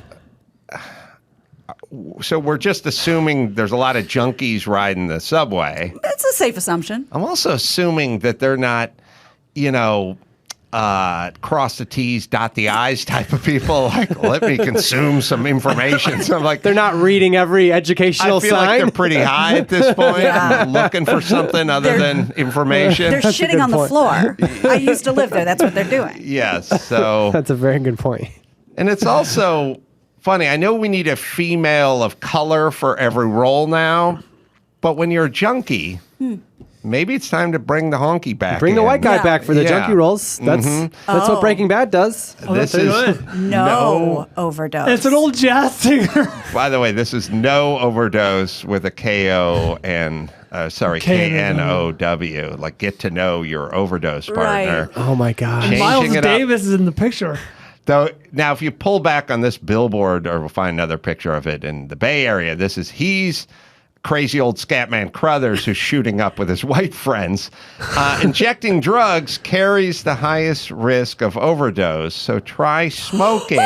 so we're just assuming there's a lot of junkies riding the subway. That's a safe assumption. I'm also assuming that they're not, cross the T's, dot the I's type of people. Like, let me consume some information. So I'm like, They're not reading every I educational feel sign. like they're pretty high at this point, looking for something other than information. They're shitting on the floor. I used to live there. That's what they're doing. Yes. So That's a very good point. And it's also funny. I know we need a female of color for every role now, but when you're a junkie, maybe it's time to bring the honky back. Bring the in. white guy Yeah. back for the Yeah. junkie roles. That's what Breaking Bad does. This is No overdose. It's an old jazz singer. By the way, this is no overdose with a K-O and K-N-O-W. Like, get to know your overdose partner. Right. Oh my God. Changing Miles it up. Davis is in the picture. Though now, if you pull back on this billboard, or we'll find another picture of it in the Bay Area, he's crazy old Scatman Crothers who's shooting up with his white friends. Injecting drugs carries the highest risk of overdose, so try smoking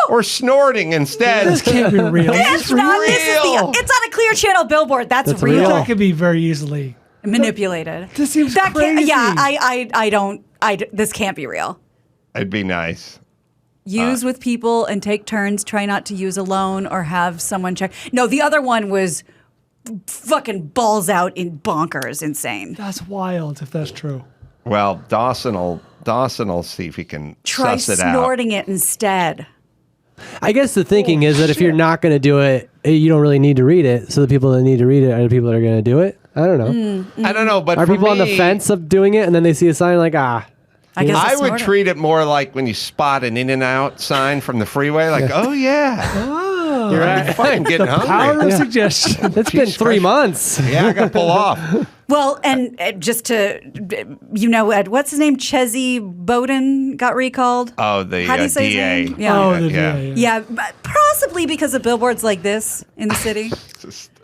or snorting instead. This can't be real. It's not. It's on a Clear Channel billboard. That's real. That could be very easily Manipulated. This seems That crazy. I don't. This can't be real. It'd be nice. Use with people and take turns. Try not to use alone or have someone check. No, the other one was fucking balls out in bonkers, insane. That's wild if that's true. Well, Dawson will see if he can Try suss it out. snorting it instead. I guess the thinking is that if you're not going to do it, you don't really need to read it. So the people that need to read it are the people that are going to do it. I don't know. I don't know, but Are for people on the me, fence of doing it and then they see a sign like, I guess I it's would snorting. treat it more like when you spot an In-N-Out sign from the freeway, like, oh yeah, you're I'm right. fucking getting Power hungry. of suggestion. It's been 3 months. Yeah, I got to pull off. Well, and just to, what's his name? Chezzy Bowden got recalled. Oh, the How do you say his DA. name? Yeah. Oh, the Yeah. DA, Yeah, but possibly because of billboards like this in the city.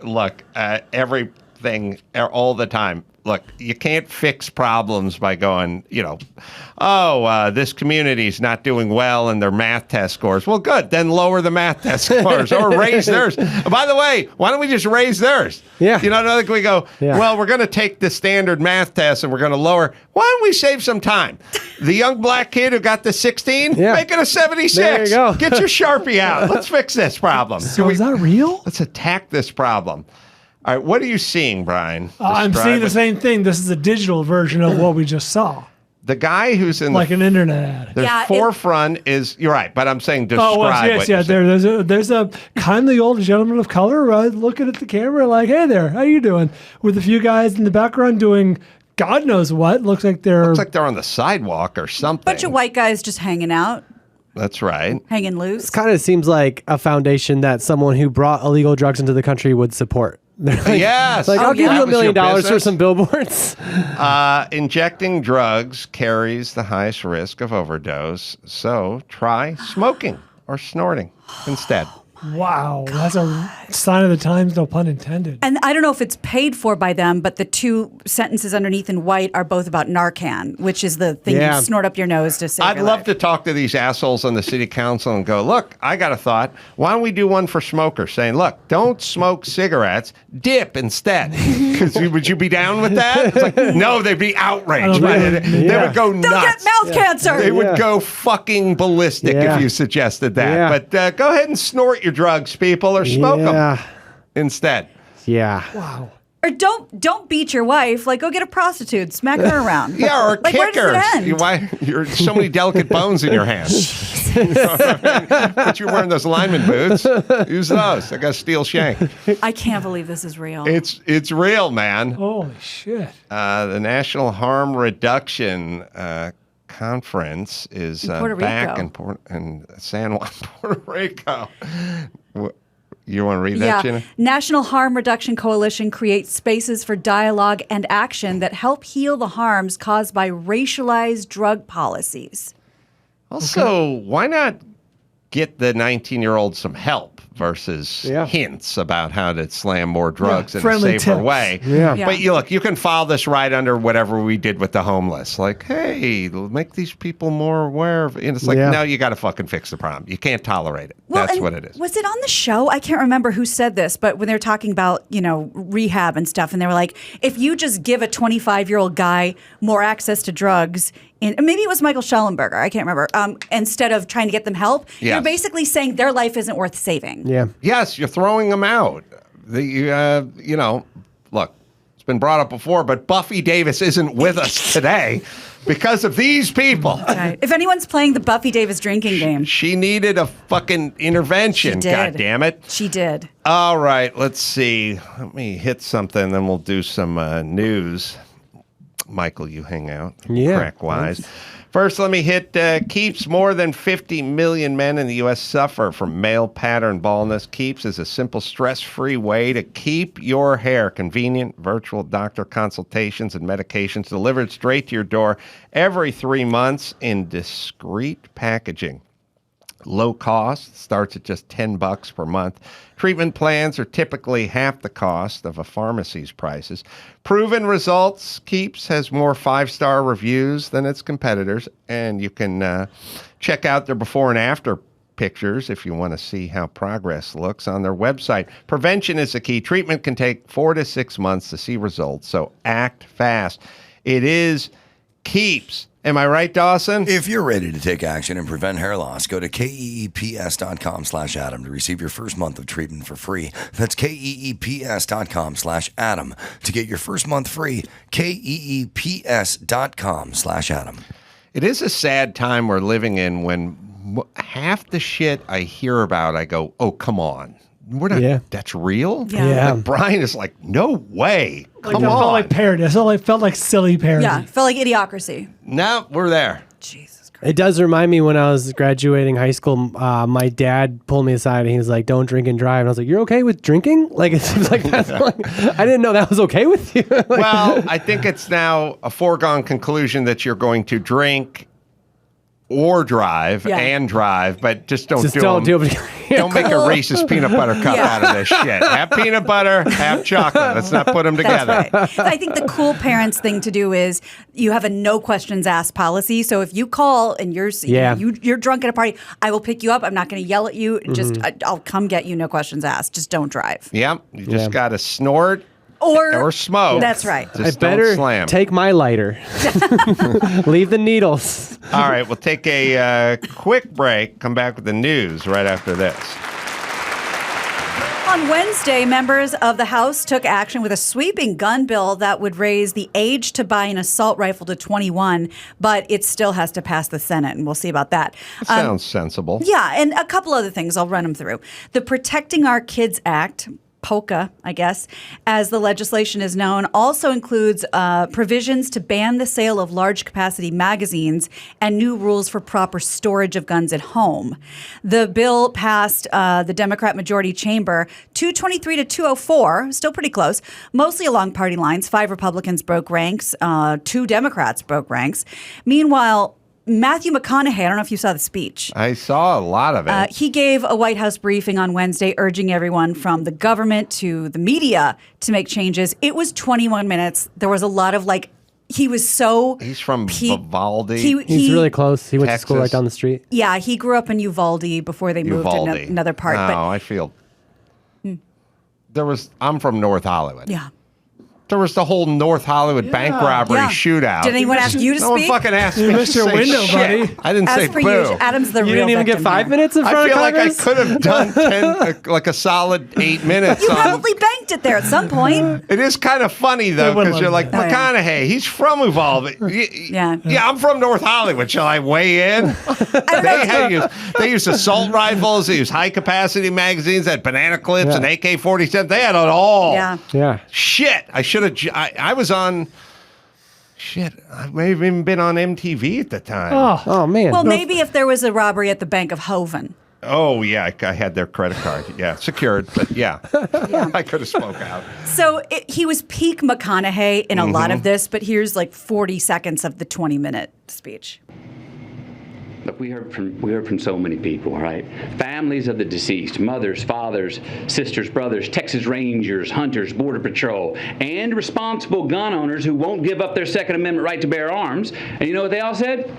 Look, everything, all the time. Look, you can't fix problems by going, this community's not doing well in their math test scores. Well, good. Then lower the math test scores or raise theirs. By the way, why don't we just raise theirs? Yeah. Like we go, Yeah. well, we're going to take the standard math test and we're going to lower. Why don't we save some time? The young black kid who got the 16, make it a 76. There you go. Get your Sharpie out. Let's fix this problem. So is that real? Let's attack this problem. All right, what are you seeing, Brian? I'm Describe seeing the it. same thing. This is a digital version of what we just saw. The guy who's in Like an internet ad. the forefront is, you're right, but I'm saying describe Oh, well, yes, what yeah. you're saying. There's a kindly old gentleman of color looking at the camera like, hey there, how you doing? With a few guys in the background doing God knows what. Looks like they're on the sidewalk or something. Bunch of white guys just hanging out, That's right. hanging loose. Kind of seems like a foundation that someone who brought illegal drugs into the country would support. They're like, Yes. Like, I'll give you That $1 was your million for business? some billboards. Injecting drugs carries the highest risk of overdose, so try smoking or snorting instead. wow. That's a sign of the times, no pun intended. And I don't know if it's paid for by them, but the two sentences underneath in white are both about Narcan, which is the thing Yeah. you snort up your nose to save I'd your love life. to talk to these assholes on the city council and go, look, I got a thought. Why don't we do one for smokers saying, look, don't smoke cigarettes, dip instead. Would you be down with that? It's like, no, they'd be outraged. They would go nuts. They'll get mouth cancer. They would go fucking ballistic if you suggested that. Yeah. But go ahead and snort your drugs, people, or smoke them instead. Yeah. Wow. Or don't beat your wife. Like, go get a prostitute, smack her around. Yeah, or like, kick where does her. it end? You're so many delicate bones in your hands. You know what I mean? But you're wearing those lineman boots. Use those. I got a steel shank. I can't believe this is real. It's real, man. Holy shit. The National Harm Reduction Conference is Puerto back Rico. in San Juan, Puerto Rico. You want to read that, Gina? National Harm Reduction Coalition creates spaces for dialogue and action that help heal the harms caused by racialized drug policies. Also, why not get the 19-year-old some help versus hints about how to slam more drugs in a friendly safer tips. way? Yeah. But you can file this right under whatever we did with the homeless. Like, hey, make these people more aware of it. And it's like, no, you got to fucking fix the problem. You can't tolerate it. Well, That's and what it is. Was it on the show? I can't remember who said this, but when they were talking about, rehab and stuff, and they were like, if you just give a 25-year-old guy more access to drugs maybe it was Michael Schellenberger, I can't remember, instead of trying to get them help, Yes. you're basically saying their life isn't worth saving. Yeah. Yes, you're throwing them out. Look, it's been brought up before, but Buffy Davis isn't with us today because of these people. Right. If anyone's playing the Buffy Davis drinking game. She needed a fucking intervention, She did. God damn it. She did. All right, let's see. Let me hit something, then we'll do some news. Michael, you hang out. Yeah, Crack-wise. thanks. First, let me hit Keeps. More than 50 million men in the U.S. suffer from male pattern baldness. Keeps is a simple, stress-free way to keep your hair. Convenient virtual doctor consultations and medications delivered straight to your door every 3 months in discreet packaging. Low cost, starts at just $10 per month. Treatment plans are typically half the cost of a pharmacy's prices. Proven results. Keeps has more 5-star reviews than its competitors, and you can check out their before and after pictures if you want to see how progress looks on their website. Prevention is the key. Treatment can take 4 to 6 months to see results, so act fast. It is Keeps. Am I right, Dawson? If you're ready to take action and prevent hair loss, go to keeps.com/Adam to receive your first month of treatment for free. That's keeps.com/Adam to get your first month free. keeps.com/Adam. It is a sad time we're living in when half the shit I hear about, I go, oh, come on. We're not, That's real? Yeah. Like Brian is like, no way. Like, Come it on. felt like parody. It felt like silly parody. Yeah, it felt like Idiocracy. No, we're there. It does remind me when I was graduating high school, my dad pulled me aside and he was like, don't drink and drive. And I was like, you're okay with drinking? Like, it seems like that's like, I didn't know that was okay with you. Well, I think it's now a foregone conclusion that you're going to drink or drive and drive, but just don't do them. Don't make a Reese's peanut butter cup out of this shit. Have peanut butter, have chocolate. Let's not put them together. That's right. I think the cool parents thing to do is you have a no questions asked policy. So if you call and you're drunk at a party, I will pick you up. I'm not going to yell at you. Just I'll come get you. No questions asked. Just don't drive. Yep. You just got to snort. Or smoke. That's right. Just I better don't slam. take my lighter. Leave the needles. All right, we'll take a quick break. Come back with the news right after this. On Wednesday, members of the House took action with a sweeping gun bill that would raise the age to buy an assault rifle to 21, but it still has to pass the Senate, and we'll see about that. Sounds sensible. Yeah, and a couple other things. I'll run them through. The Protecting Our Kids Act, POCA, I guess, as the legislation is known, also includes provisions to ban the sale of large capacity magazines and new rules for proper storage of guns at home. The bill passed the Democrat majority chamber 223 to 204, still pretty close, mostly along party lines. 5 Republicans broke ranks, 2 Democrats broke ranks. Meanwhile, Matthew McConaughey, I don't know if you saw the speech. I saw a lot of it. He gave a White House briefing on Wednesday urging everyone from the government to the media to make changes. It was 21 minutes. There was a lot of he was so... He's from Vivaldi. He's really close. He went Texas. to school right down the street. Yeah, he grew up in Uvalde before they moved to another part. Oh, I feel... I'm from North Hollywood. Yeah. There was the whole North Hollywood bank robbery shootout. Did anyone ask you to no speak? one fucking asked me You to missed your say window, shit. buddy. I didn't say As per boo. usual, Adam's the real You didn't even get victim 5 here. minutes in front I of feel like I Congress? could have done 10, like a solid 8 minutes. You on, probably banked it there at some point. It is kind of funny, though, because you're like, McConaughey, he's from Uvalde. Yeah, I'm from North Hollywood. Shall I weigh in? They used assault rifles. They used high-capacity magazines, had banana clips and AK-47. They had it all. Yeah. Shit. I should have... I was on... Shit, I may have even been on MTV at the time. Oh man. Well, maybe if there was a robbery at the Bank of Hoven. Oh, yeah, I had their credit card. Yeah, secured, but yeah. I could have spoke out. So he was peak McConaughey in a lot of this, but here's 40 seconds of the 20-minute speech. Look, we heard from so many people, all right? Families of the deceased, mothers, fathers, sisters, brothers, Texas Rangers, hunters, Border Patrol, and responsible gun owners who won't give up their Second Amendment right to bear arms. And you know what they all said?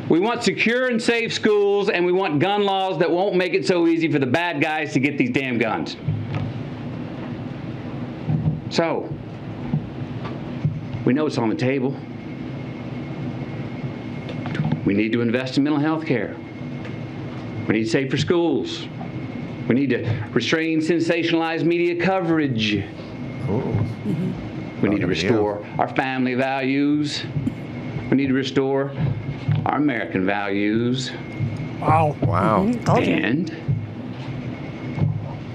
We want secure and safe schools, and we want gun laws that won't make it so easy for the bad guys to get these damn guns. So, we know it's on the table. We need to invest in mental health care. We need to save for schools. We need to restrain sensationalized media coverage. We need to restore our family values. We need to restore our American values. Wow. Wow. And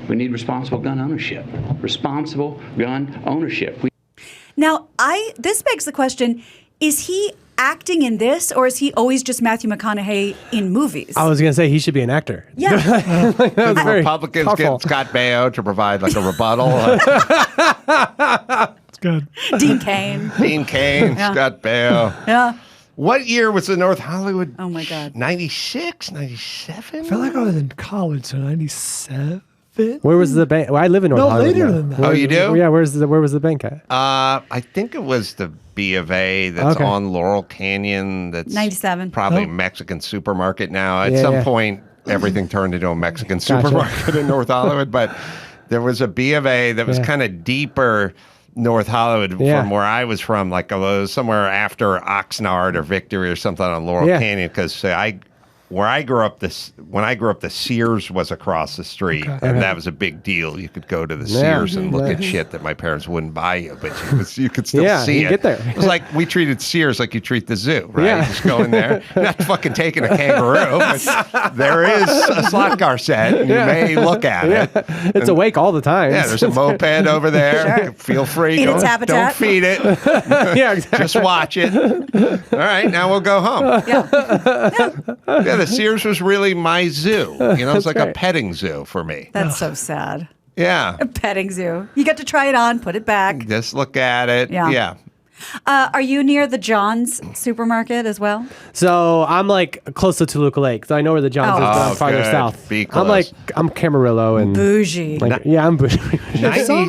we need responsible gun ownership. Responsible gun ownership. Now, this begs the question, is he acting in this, or is he always just Matthew McConaughey in movies? I was going to say he should be an actor. Yeah. That was very Republicans thoughtful. get Scott Baio to provide like a rebuttal. It's good. Dean Cain. Dean Cain, Yeah. Scott Baio. Yeah. What year was the North Hollywood? Oh, my God. 96, 97? I felt like I was in college, so 97. Where was the bank? Well, I live in North No, Hollywood. later now. than that. Where- Oh, you do? Yeah, where was the bank at? I think it was the B of A that's Okay. on Laurel Canyon. That's 97. probably Oh. a Mexican supermarket now. At Yeah, some yeah. point, everything turned into a Mexican Gotcha. supermarket in North Hollywood. But there was a B of A that was Yeah. kind of deeper North Hollywood Yeah. from where I was from, like it was somewhere after Oxnard or Victory or something on Laurel Yeah. Canyon. Because when I grew up, the Sears was across the street, and that was a big deal. You could go to the Yeah. Sears and look at shit that my parents wouldn't buy you, but you could still Yeah, see you it. get there. It was like we treated Sears like you treat the zoo, right? Yeah. You just go in there, you're not fucking taking a kangaroo, but there is a slot car set, and you may look at it. It's awake all the time. Yeah, there's a moped over there. Sure. Feel free. In its Don't habitat. feed it. Yeah, exactly. Just watch it. All right, now we'll go home. Yeah. Yeah, the Sears was really my zoo. You know, it's like a great. petting zoo for me. That's so sad. Yeah. A petting zoo. You get to try it on, put it back. Just look at it. Yeah. Yeah. Are you near the John's supermarket as well? So I'm like close to Toluca Lake, so I know where the Johns is, but Oh, I'm farther good. south. Be I'm Camarillo and Bougie. like, yeah, I'm bougie. 97.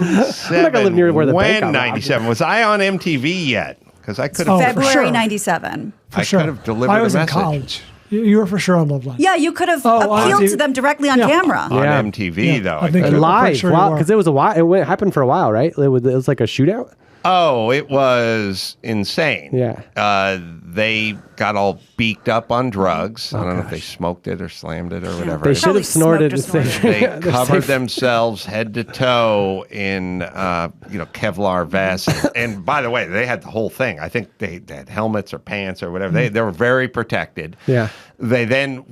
I'm not gonna live near where the when bank got robbed. 97? Was I on MTV yet? Because I could have. for February sure. 97. For I sure. could have delivered I was a in message. college. You were for sure on Loveline. Yeah, you could have Oh, on appealed TV. to them directly on Yeah. camera. On Yeah. MTV, Yeah, though. I think could've- you're Live, sure you were. because it was a while. It happened for a while, right? It was like a shootout. Oh, it was insane. Yeah. They got all beaked up on drugs. I don't know if they smoked it or slammed it or whatever. They it should Probably have snorted. smoked or They They're covered safe. themselves head to toe in, Kevlar vests. And by the way, they had the whole thing. I think they had helmets or pants or whatever. They were very protected. Yeah. They then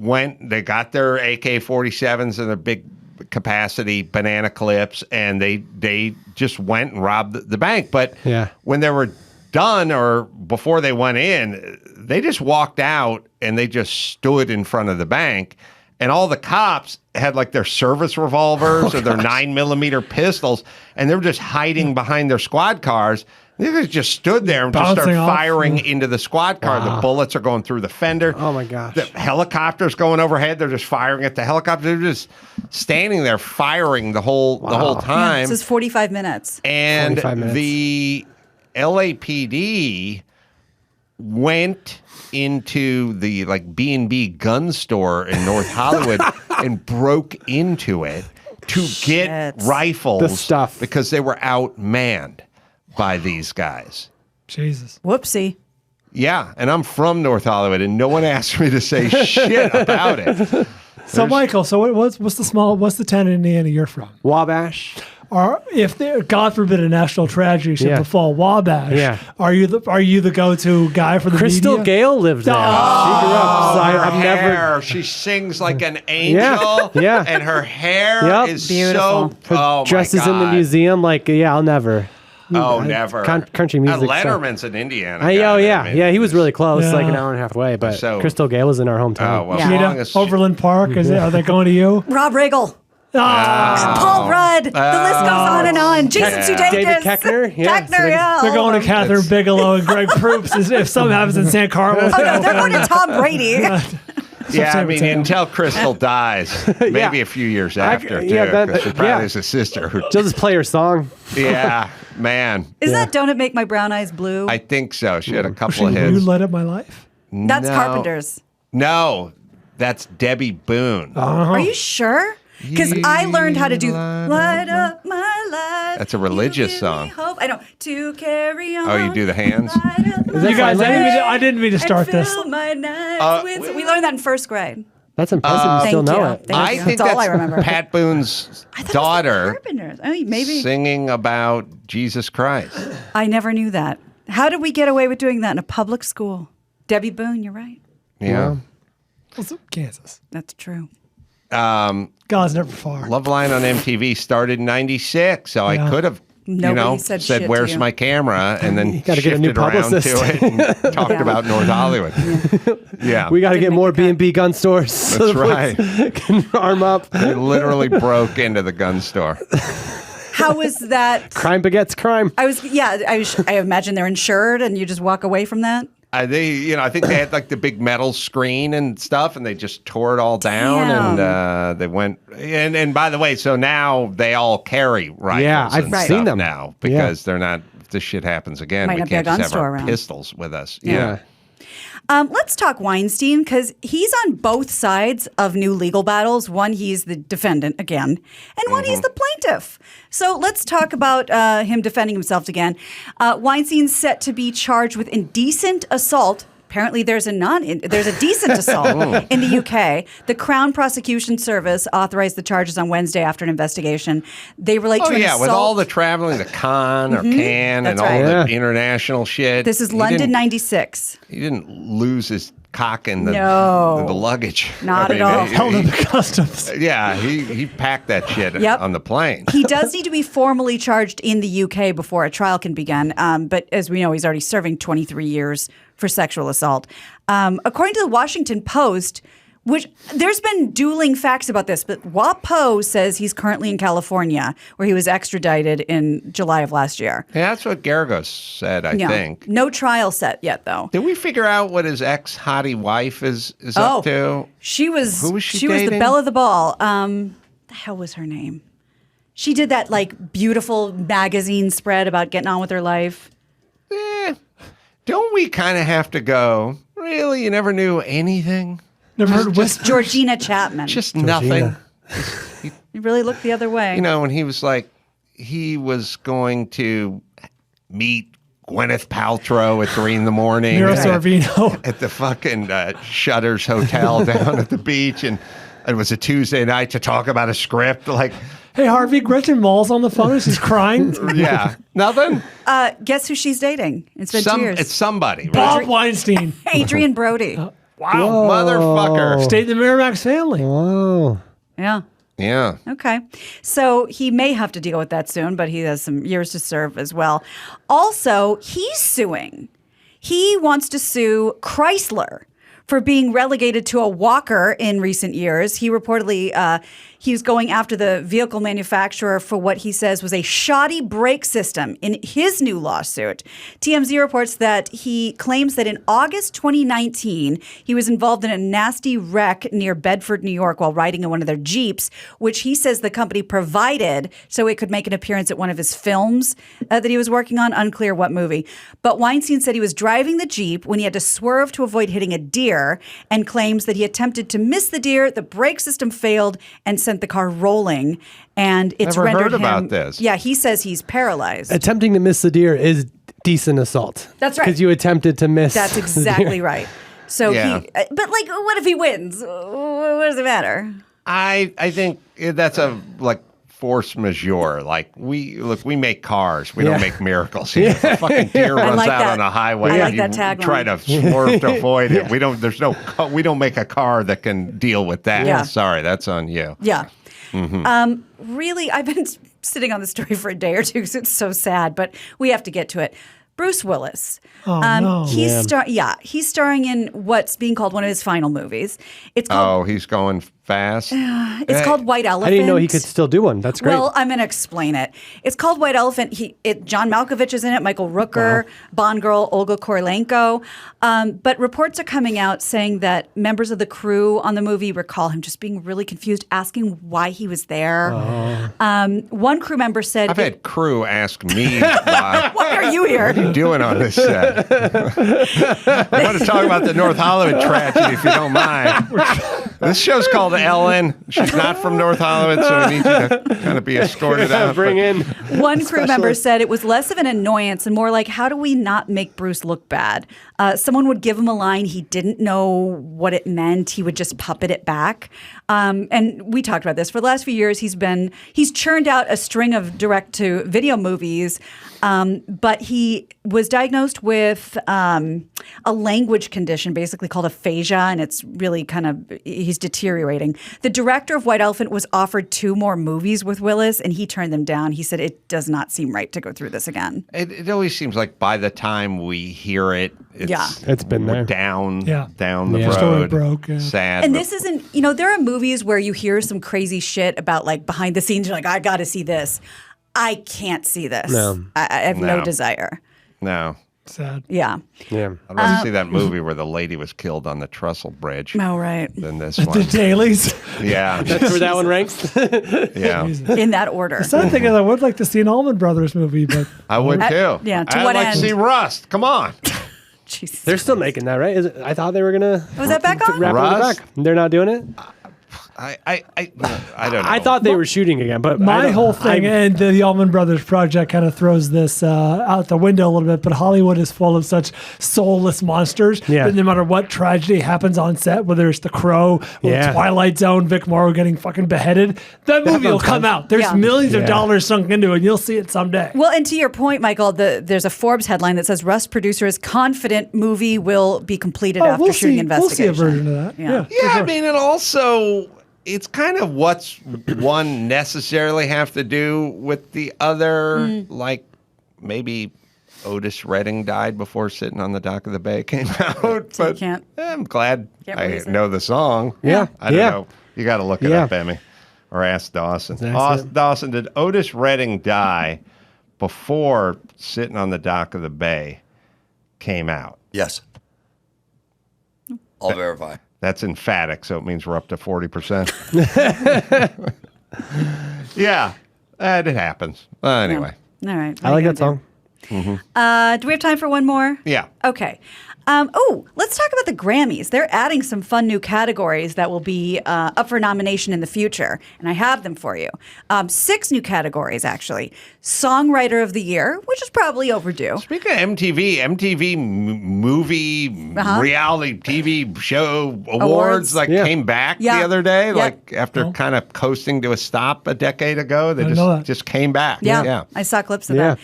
they got their AK-47s and their big capacity banana clips, and they just went and robbed the bank. But Yeah. when they were done or before they went in, they just walked out and they just stood in front of the bank. And all the cops had like their service revolvers or their 9mm pistols, and they were just hiding behind their squad cars. They just stood there and just Bouncing started off. firing into the squad car. The bullets are going through the fender. Oh, my gosh. The helicopter's going overhead. They're just firing at the helicopter. They're just standing there firing the whole Yeah, time. this is 45 minutes. And 45 minutes. the LAPD went into the like B&B gun store in North Hollywood and broke into it to get Shit. rifles The stuff. because they were outmanned by these guys. Jesus. Whoopsie. Yeah, and I'm from North Hollywood, and no one asked me to say shit about it. So Michael, what's the town in Indiana you're from? Wabash. Or if there, God forbid, a national tragedy should Yeah. befall Wabash, Yeah. are you the go-to guy for the Crystal media? Gale lived there. She grew up. So I've Her never. hair, she sings like an angel. yeah. And her hair Yep. is Beautiful. so. Oh, Dresses my in the God. museum. Like, yeah, I'll never. Oh, never. Country music. so- Letterman's in Indiana. Oh, guy. yeah. I mean, Yeah, he was really close, Yeah. like an hour and a half away. But So- Crystal Gale was in our hometown. Oh, well, Yeah. as You long know, as Overland Park, are they going to you? Rob Riggle. Ah, Paul Rudd. The list goes on and on. Jason Sudeikis. David Koechner? Yeah, Koechner, so they- yeah. they're all going of to them. Catherine Bigelow and Greg Proops if something happens in San Carlos. Oh, no, they're going to Tom Brady. Yeah, I mean, Potato. until Crystal dies, maybe a few years after, too. Because she probably has a sister who. She'll just play her song. Yeah, man. Is that Don't It Make My Brown Eyes Blue? I think so. She had a couple She, of you hits. Light Up My Life. That's No. Carpenter's. No, that's Debbie Boone. Are you sure? Because I learned how to do Light Up My Life. That's a religious song. Hope. I know. To carry on. Oh, you do the hands? You guys, I didn't mean to start this. My nights we learned that in first grade. That's impressive. You still know it. I think that's all I remember. Pat Boone's daughter Carpenters. I mean, maybe. singing about Jesus Christ. I never knew that. How did we get away with doing that in a public school? Debbie Boone, you're right. Yeah. What's up, Kansas? That's true. God's never far. Love Line on MTV started in '96, so I could have, Nobody said shit to "Where's you." my camera?" and then gotta get a new shifted around publicist. to it and talked about North Hollywood. Yeah, We got to get more B&B gun stores. So That's the police can arm up. they literally broke into the gun store. How was that? Crime begets crime. I imagine they're insured, and you just walk away from that. I think they had like the big metal screen and stuff, and they just tore it all down, and they went. And by the way, so now they all carry rifles. Yeah, I've and seen stuff them now because they're not. If this shit happens again, Might we not be a can't gun just have store our around. pistols with us. Yeah. Let's talk Weinstein, because he's on both sides of new legal battles. One, he's the defendant again, and one, he's the plaintiff. So let's talk about him defending himself again. Weinstein's set to be charged with indecent assault. Apparently, there's a decent assault in the UK. The Crown Prosecution Service authorized the charges on Wednesday after an investigation. They relate to an assault. with all the traveling to Cannes or Cannes and That's all right. the international shit. This is London '96. He didn't lose his cock in the luggage. Not at all. Held in the customs. Yeah, he packed that shit on the plane. He does need to be formally charged in the UK before a trial can begin. But as we know, he's already serving 23 years for sexual assault. According to the Washington Post, which there's been dueling facts about this, but WAPO says he's currently in California, where he was extradited in July of last year. Yeah, that's what Garagos said, I think. No trial set yet, though. Did we figure out what his ex-hottie wife is up to? Who was she was the dating? belle of the ball. The hell was her name? She did that like beautiful magazine spread about getting on with her life. Don't we kind of have to go, really? You never knew anything? Never heard whispers. Georgina Chapman. Just nothing. You really looked the other way. You know, when he was like, he was going to meet Gwyneth Paltrow at 3 a.m. Mira Sorvino. At the fucking Shutters Hotel down at the beach. And it was a Tuesday night to talk about a script. Like, Hey, Harvey, Gretchen Mall's on the phone. She's crying. yeah. Nothing? Guess who she's dating? It's been 2 years. It's somebody. Right? Bob Weinstein. Adrian Brody. Wow. Motherfucker. Stayed in the Miramax family. Whoa. Yeah. Yeah. Okay. So he may have to deal with that soon, but he has some years to serve as well. Also, he's suing. He wants to sue Chrysler for being relegated to a walker in recent years. He reportedly he was going after the vehicle manufacturer for what he says was a shoddy brake system in his new lawsuit. TMZ reports that he claims that in August 2019, he was involved in a nasty wreck near Bedford, New York, while riding in one of their Jeeps, which he says the company provided so it could make an appearance at one of his films that he was working on. Unclear what movie. But Weinstein said he was driving the Jeep when he had to swerve to avoid hitting a deer, and claims that he attempted to miss the deer, the brake system failed, and sent the car rolling. And it's Never rendered heard him. about this. Yeah, he says he's paralyzed. Attempting to miss the deer is decent assault. That's right. Because you attempted to miss. That's the exactly deer. right. So Yeah. but like, what if he wins? What does it matter? I think that's a force majeure. Like we make cars, we don't make miracles. If a fucking deer runs like out that. on a highway, I like and you that tagline. try to swerve to avoid it. We don't. We don't make a car that can deal with that. Yeah. Sorry, that's on you. Yeah. Really, I've been sitting on the story for a day or two because it's so sad, but we have to get to it. Bruce Willis. Oh, no. He's starring in what's being called one of his final movies. It's called He's going fast. it's called White Elephant. I didn't know he could still do one. That's great. Well, I'm going to explain it. It's called White Elephant. John Malkovich is in it, Michael Rooker, Bond girl Olga Kurylenko. But reports are coming out saying that members of the crew on the movie recall him just being really confused, asking why he was there. One crew member said, I've had crew ask me why. "Why are you here?" What are you doing on this set? I want to talk about the North Hollywood tragedy, if you don't mind. This show's called Ellen. She's not from North Hollywood, so we need you to kind of be escorted out. One crew member said it was less of an annoyance and more like, how do we not make Bruce look bad? Someone would give him a line, he didn't know what it meant. He would just puppet it back. And we talked about this. For the last few years, he's churned out a string of direct-to-video movies, but he was diagnosed with a language condition, basically called aphasia, and it's really he's deteriorating. The director of White Elephant was offered 2 more movies with Willis, and he turned them down. He said, it does not seem right to go through this again. It always seems like by the time we hear it, it's been there. down the Story road. broke. Yeah. Sad. And this isn't, there are movies where you hear some crazy shit about like behind the scenes. You're like, I got to see this. I can't see this. No. I have no desire. No. Sad. Yeah. Yeah. I'd rather see that movie where the lady was killed on the trestle bridge. Oh, right. Than this The one. dailies. Yeah. That's where that one ranks. Yeah. In that order. The sad thing is, I would like to see an Allman Brothers movie, but I would too. Yeah, to I'd what like end? to see Rust. Come on. Jesus. They're still making that, right? I thought they were gonna. Was that back on? Wrap Rust? it back. They're not doing it. I don't know. I thought they were shooting again, but my whole thing and the Allman Brothers project kind of throws this out the window a little bit. But Hollywood is full of such soulless monsters that no matter what tragedy happens on set, whether it's The Crow or Twilight Zone, Vic Morrow getting fucking beheaded, that movie will come out. There's millions of dollars sunk into it, and you'll see it someday. Well, and to your point, Michael, there's a Forbes headline that says Rust producer is confident movie will be completed after shooting investigation. We'll see a version of that. Yeah. Yeah, I mean, and also, it's kind of what's one necessarily have to do with the other. Like, maybe Otis Redding died before Sitting on the Dock of the Bay came out. So you but can't- I'm glad Can't I release it. know the song. Yeah. I don't know. You got to look it up, Emmy. Or ask Dawson. That's it. Dawson, did Otis Redding die before Sitting on the Dock of the Bay came out? Yes. I'll verify. That's emphatic, so it means we're up to 40%. Yeah, it happens. Anyway. All right. I like that song. Do we have time for one more? Yeah. Okay. Let's talk about the Grammys. They're adding some fun new categories that will be up for nomination in the future, and I have them for you. 6 new categories, actually. Songwriter of the Year, which is probably overdue. Speaking of MTV movie reality TV show awards came back the other day, like after kind of coasting to a stop a decade ago. They just came back. Yeah. I saw clips of that.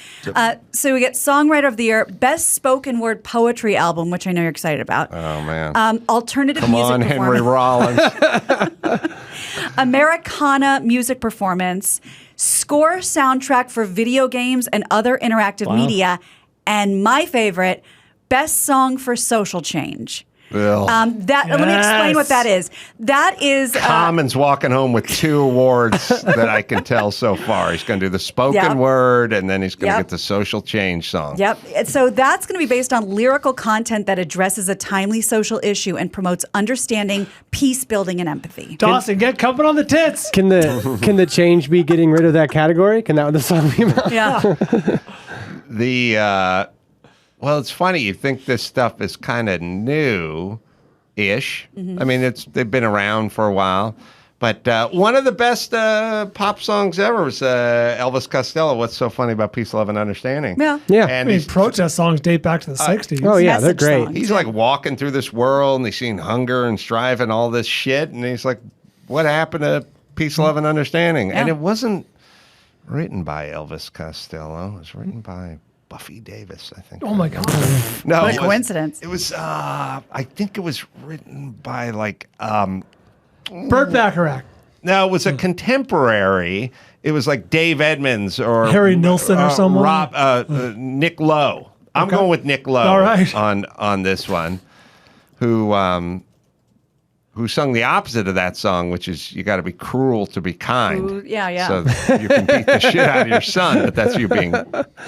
So we get Songwriter of the Year, Best Spoken Word Poetry Album, which I know you're excited about. Oh, man. Alternative Come music on, Henry performance. Rollins. Americana music performance, score soundtrack for video games and other interactive media, and my favorite, best song for social change. Let me explain what that is. That is Common's walking home with 2 awards that I can tell so far. He's going to do the spoken word, and then he's going to get the social change song. Yep. So that's going to be based on lyrical content that addresses a timely social issue and promotes understanding, peace building, and empathy. Dawson, get coming on the tits. Can the change be getting rid of that category? Can that the song be about? Yeah. Well, it's funny. You think this stuff is kind of new-ish. I mean, they've been around for a while. But one of the best pop songs ever was Elvis Costello. What's so funny about Peace, Love, and Understanding? Yeah. And I mean, protest songs date back to the 60s. Oh, yeah, they're Message great. songs. he's like walking through this world, and he's seen hunger and strife and all this shit. And he's like, what happened to Peace, Love, and Understanding? And it wasn't written by Elvis Costello. It was written by Buffy Davis, I think. Oh, my God. No, What a coincidence. It was I think it was written by like Burt Bacharach. no, it was a contemporary. It was like Dave Edmonds or Harry Nilsson or someone? Nick Lowe. I'm going with Nick Lowe All right. on this one, who sung the opposite of that song, which is you got to be cruel to be kind. Ooh, yeah. So that you can beat the shit out of your son, but that's you being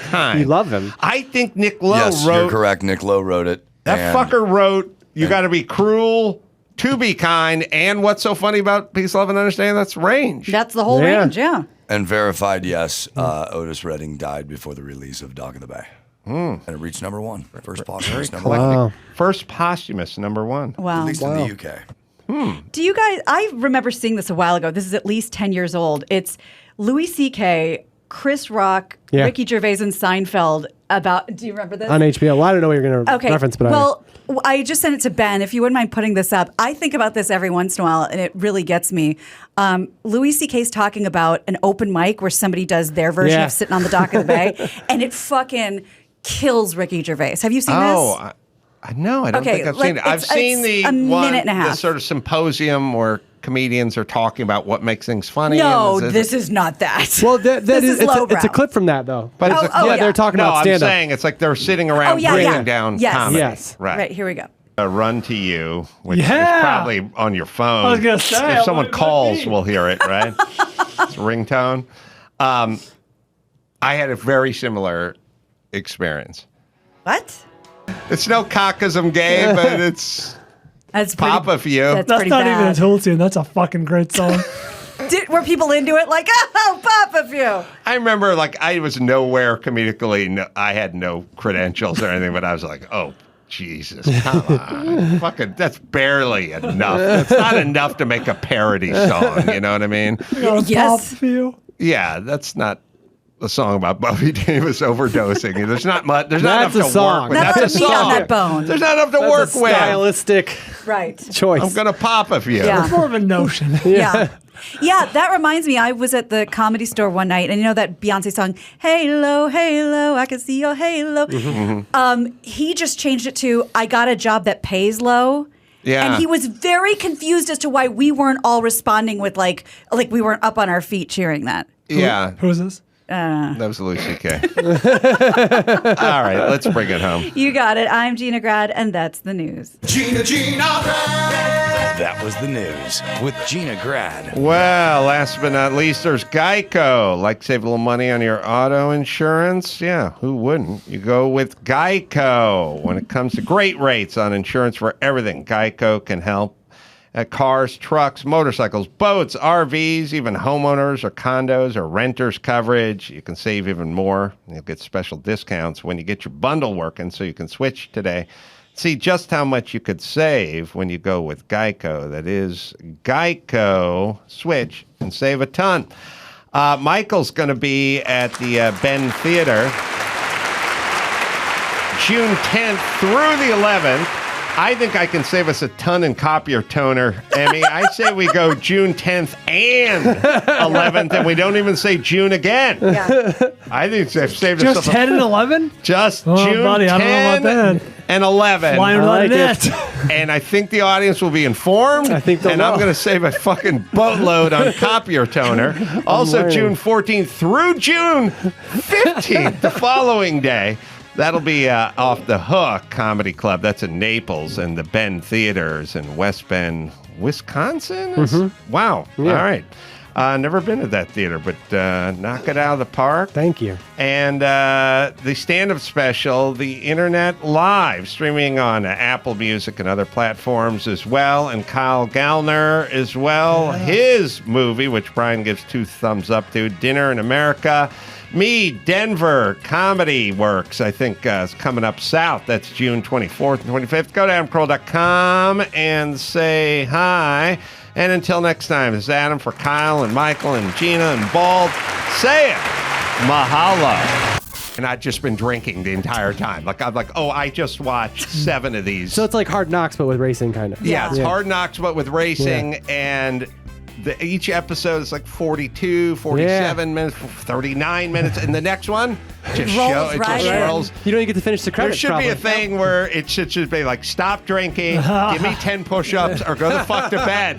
kind. You love him. I think Nick Lowe Yes, wrote you're correct. Nick Lowe wrote it. that fucker wrote, you got to be cruel to be kind. And what's so funny about Peace, Love, and Understanding? That's range. That's the whole range, yeah. And verified, yes, Otis Redding died before the release of Dock of the Bay. And it reached number 1. First posthumous number 1. First posthumous, number 1. Wow. At least in the UK. Do you guys? I remember seeing this a while ago. This is at least 10 years old. It's Louis C.K., Chris Rock, Ricky Gervais, and Seinfeld about. Do you remember this? On HBO. Well, I don't know what you're going to reference, but I just sent it to Ben. If you wouldn't mind putting this up, I think about this every once in a while, and it really gets me. Louis C.K.'s talking about an open mic where somebody does their version of Sitting on the Dock of the Bay, and it fucking kills Ricky Gervais. Have you seen this? No, I don't think I've seen it. I've seen the minute and a half. The sort of symposium where comedians are talking about what makes things funny. No, this is not that. Well, that is lowbrow. it's a clip from that though. But they're talking about stand-up. I'm saying it's like they're sitting around breaking down comedy. Yes. Right, here we go. A Run to You, which is probably on your phone. I was gonna say, if someone calls, we'll hear it, right? It's a ringtone. I had a very similar experience. What? It's no cockism gay, but it's Papa for you. That's not even a Tool tune. That's a fucking great song. Were people into it? Like, oh, Papa Few. I remember, like, I was nowhere comedically. I had no credentials or anything, but I was like, oh, Jesus, come on. Fucking, that's barely enough. That's not enough to make a parody song. You know what I mean? Yes. Yeah, that's not a song about Buffy Davis overdosing. There's not much. There's not That's enough a to song. work with. Not That's a enough meat on song. that bone. There's not enough to work with. Stylistic Right. choice. I'm gonna pop a few. Yeah. It's more of a notion. Yeah. Yeah, that reminds me. I was at the Comedy Store one night, and you know that Beyonce song, "Halo, Halo, I can see your halo." He just changed it to "I got a job that pays low." Yeah. And he was very confused as to why we weren't all responding with like we weren't up on our feet cheering that. Yeah. Who is this? That was Louis C.K. All right, let's bring it home. You got it. I'm Gina Grad, and that's the news. Gina Grad. That was the news with Gina Grad. Well, last but not least, there's Geico. Like save a little money on your auto insurance? Yeah, who wouldn't? You go with Geico. When it comes to great rates on insurance for everything, Geico can help. At cars, trucks, motorcycles, boats, RVs, even homeowners or condos or renters coverage. You can save even more. You'll get special discounts when you get your bundle working, so you can switch today. See just how much you could save when you go with Geico. That is Geico. Switch and save a ton. Michael's going to be at the Ben Theater June 10th through the 11th. I think I can save us a ton in copier toner, Emmy. I say we go June 10th and 11th, and we don't even say June again. Yeah. I think they've saved Just us 10 and 11? Just Oh, June buddy, I 10 don't know about that. and 11. Flying without a net. And I think the audience will be informed. I think they'll And I'm know. going to save a fucking boatload on copier toner. Also, learning. June 14th through June 15th, the following day. That'll be Off the Hook Comedy Club. That's in Naples, and the Ben Theaters in West Bend, Wisconsin. Wow. Yeah. All right. Never been to that theater, but knock it out of the park. Thank you. And the stand-up special, the internet live, streaming on Apple Music and other platforms as well. And Kyle Gallner as well. His movie, which Brian gives 2 thumbs up to, Dinner in America. Me, Denver Comedy Works, I think, is coming up south. That's June 24th and 25th. Go to adamcarolla.com and say hi. And until next time, this is Adam for Kyle and Michael and Gina and Bald. Say it. Mahalo. And I've just been drinking the entire time. Like, I'm like, oh, I just watched 7 of these. So it's like Hard Knocks, but with racing, kind of. Yeah, it's Hard Knocks, but with racing. And each episode is like 42, 47 minutes, 39 minutes. And the next one just rolls. You don't even get to finish the There credits. should be a thing where it should be like, stop drinking, give me 10 push-ups, or go the fuck to bed.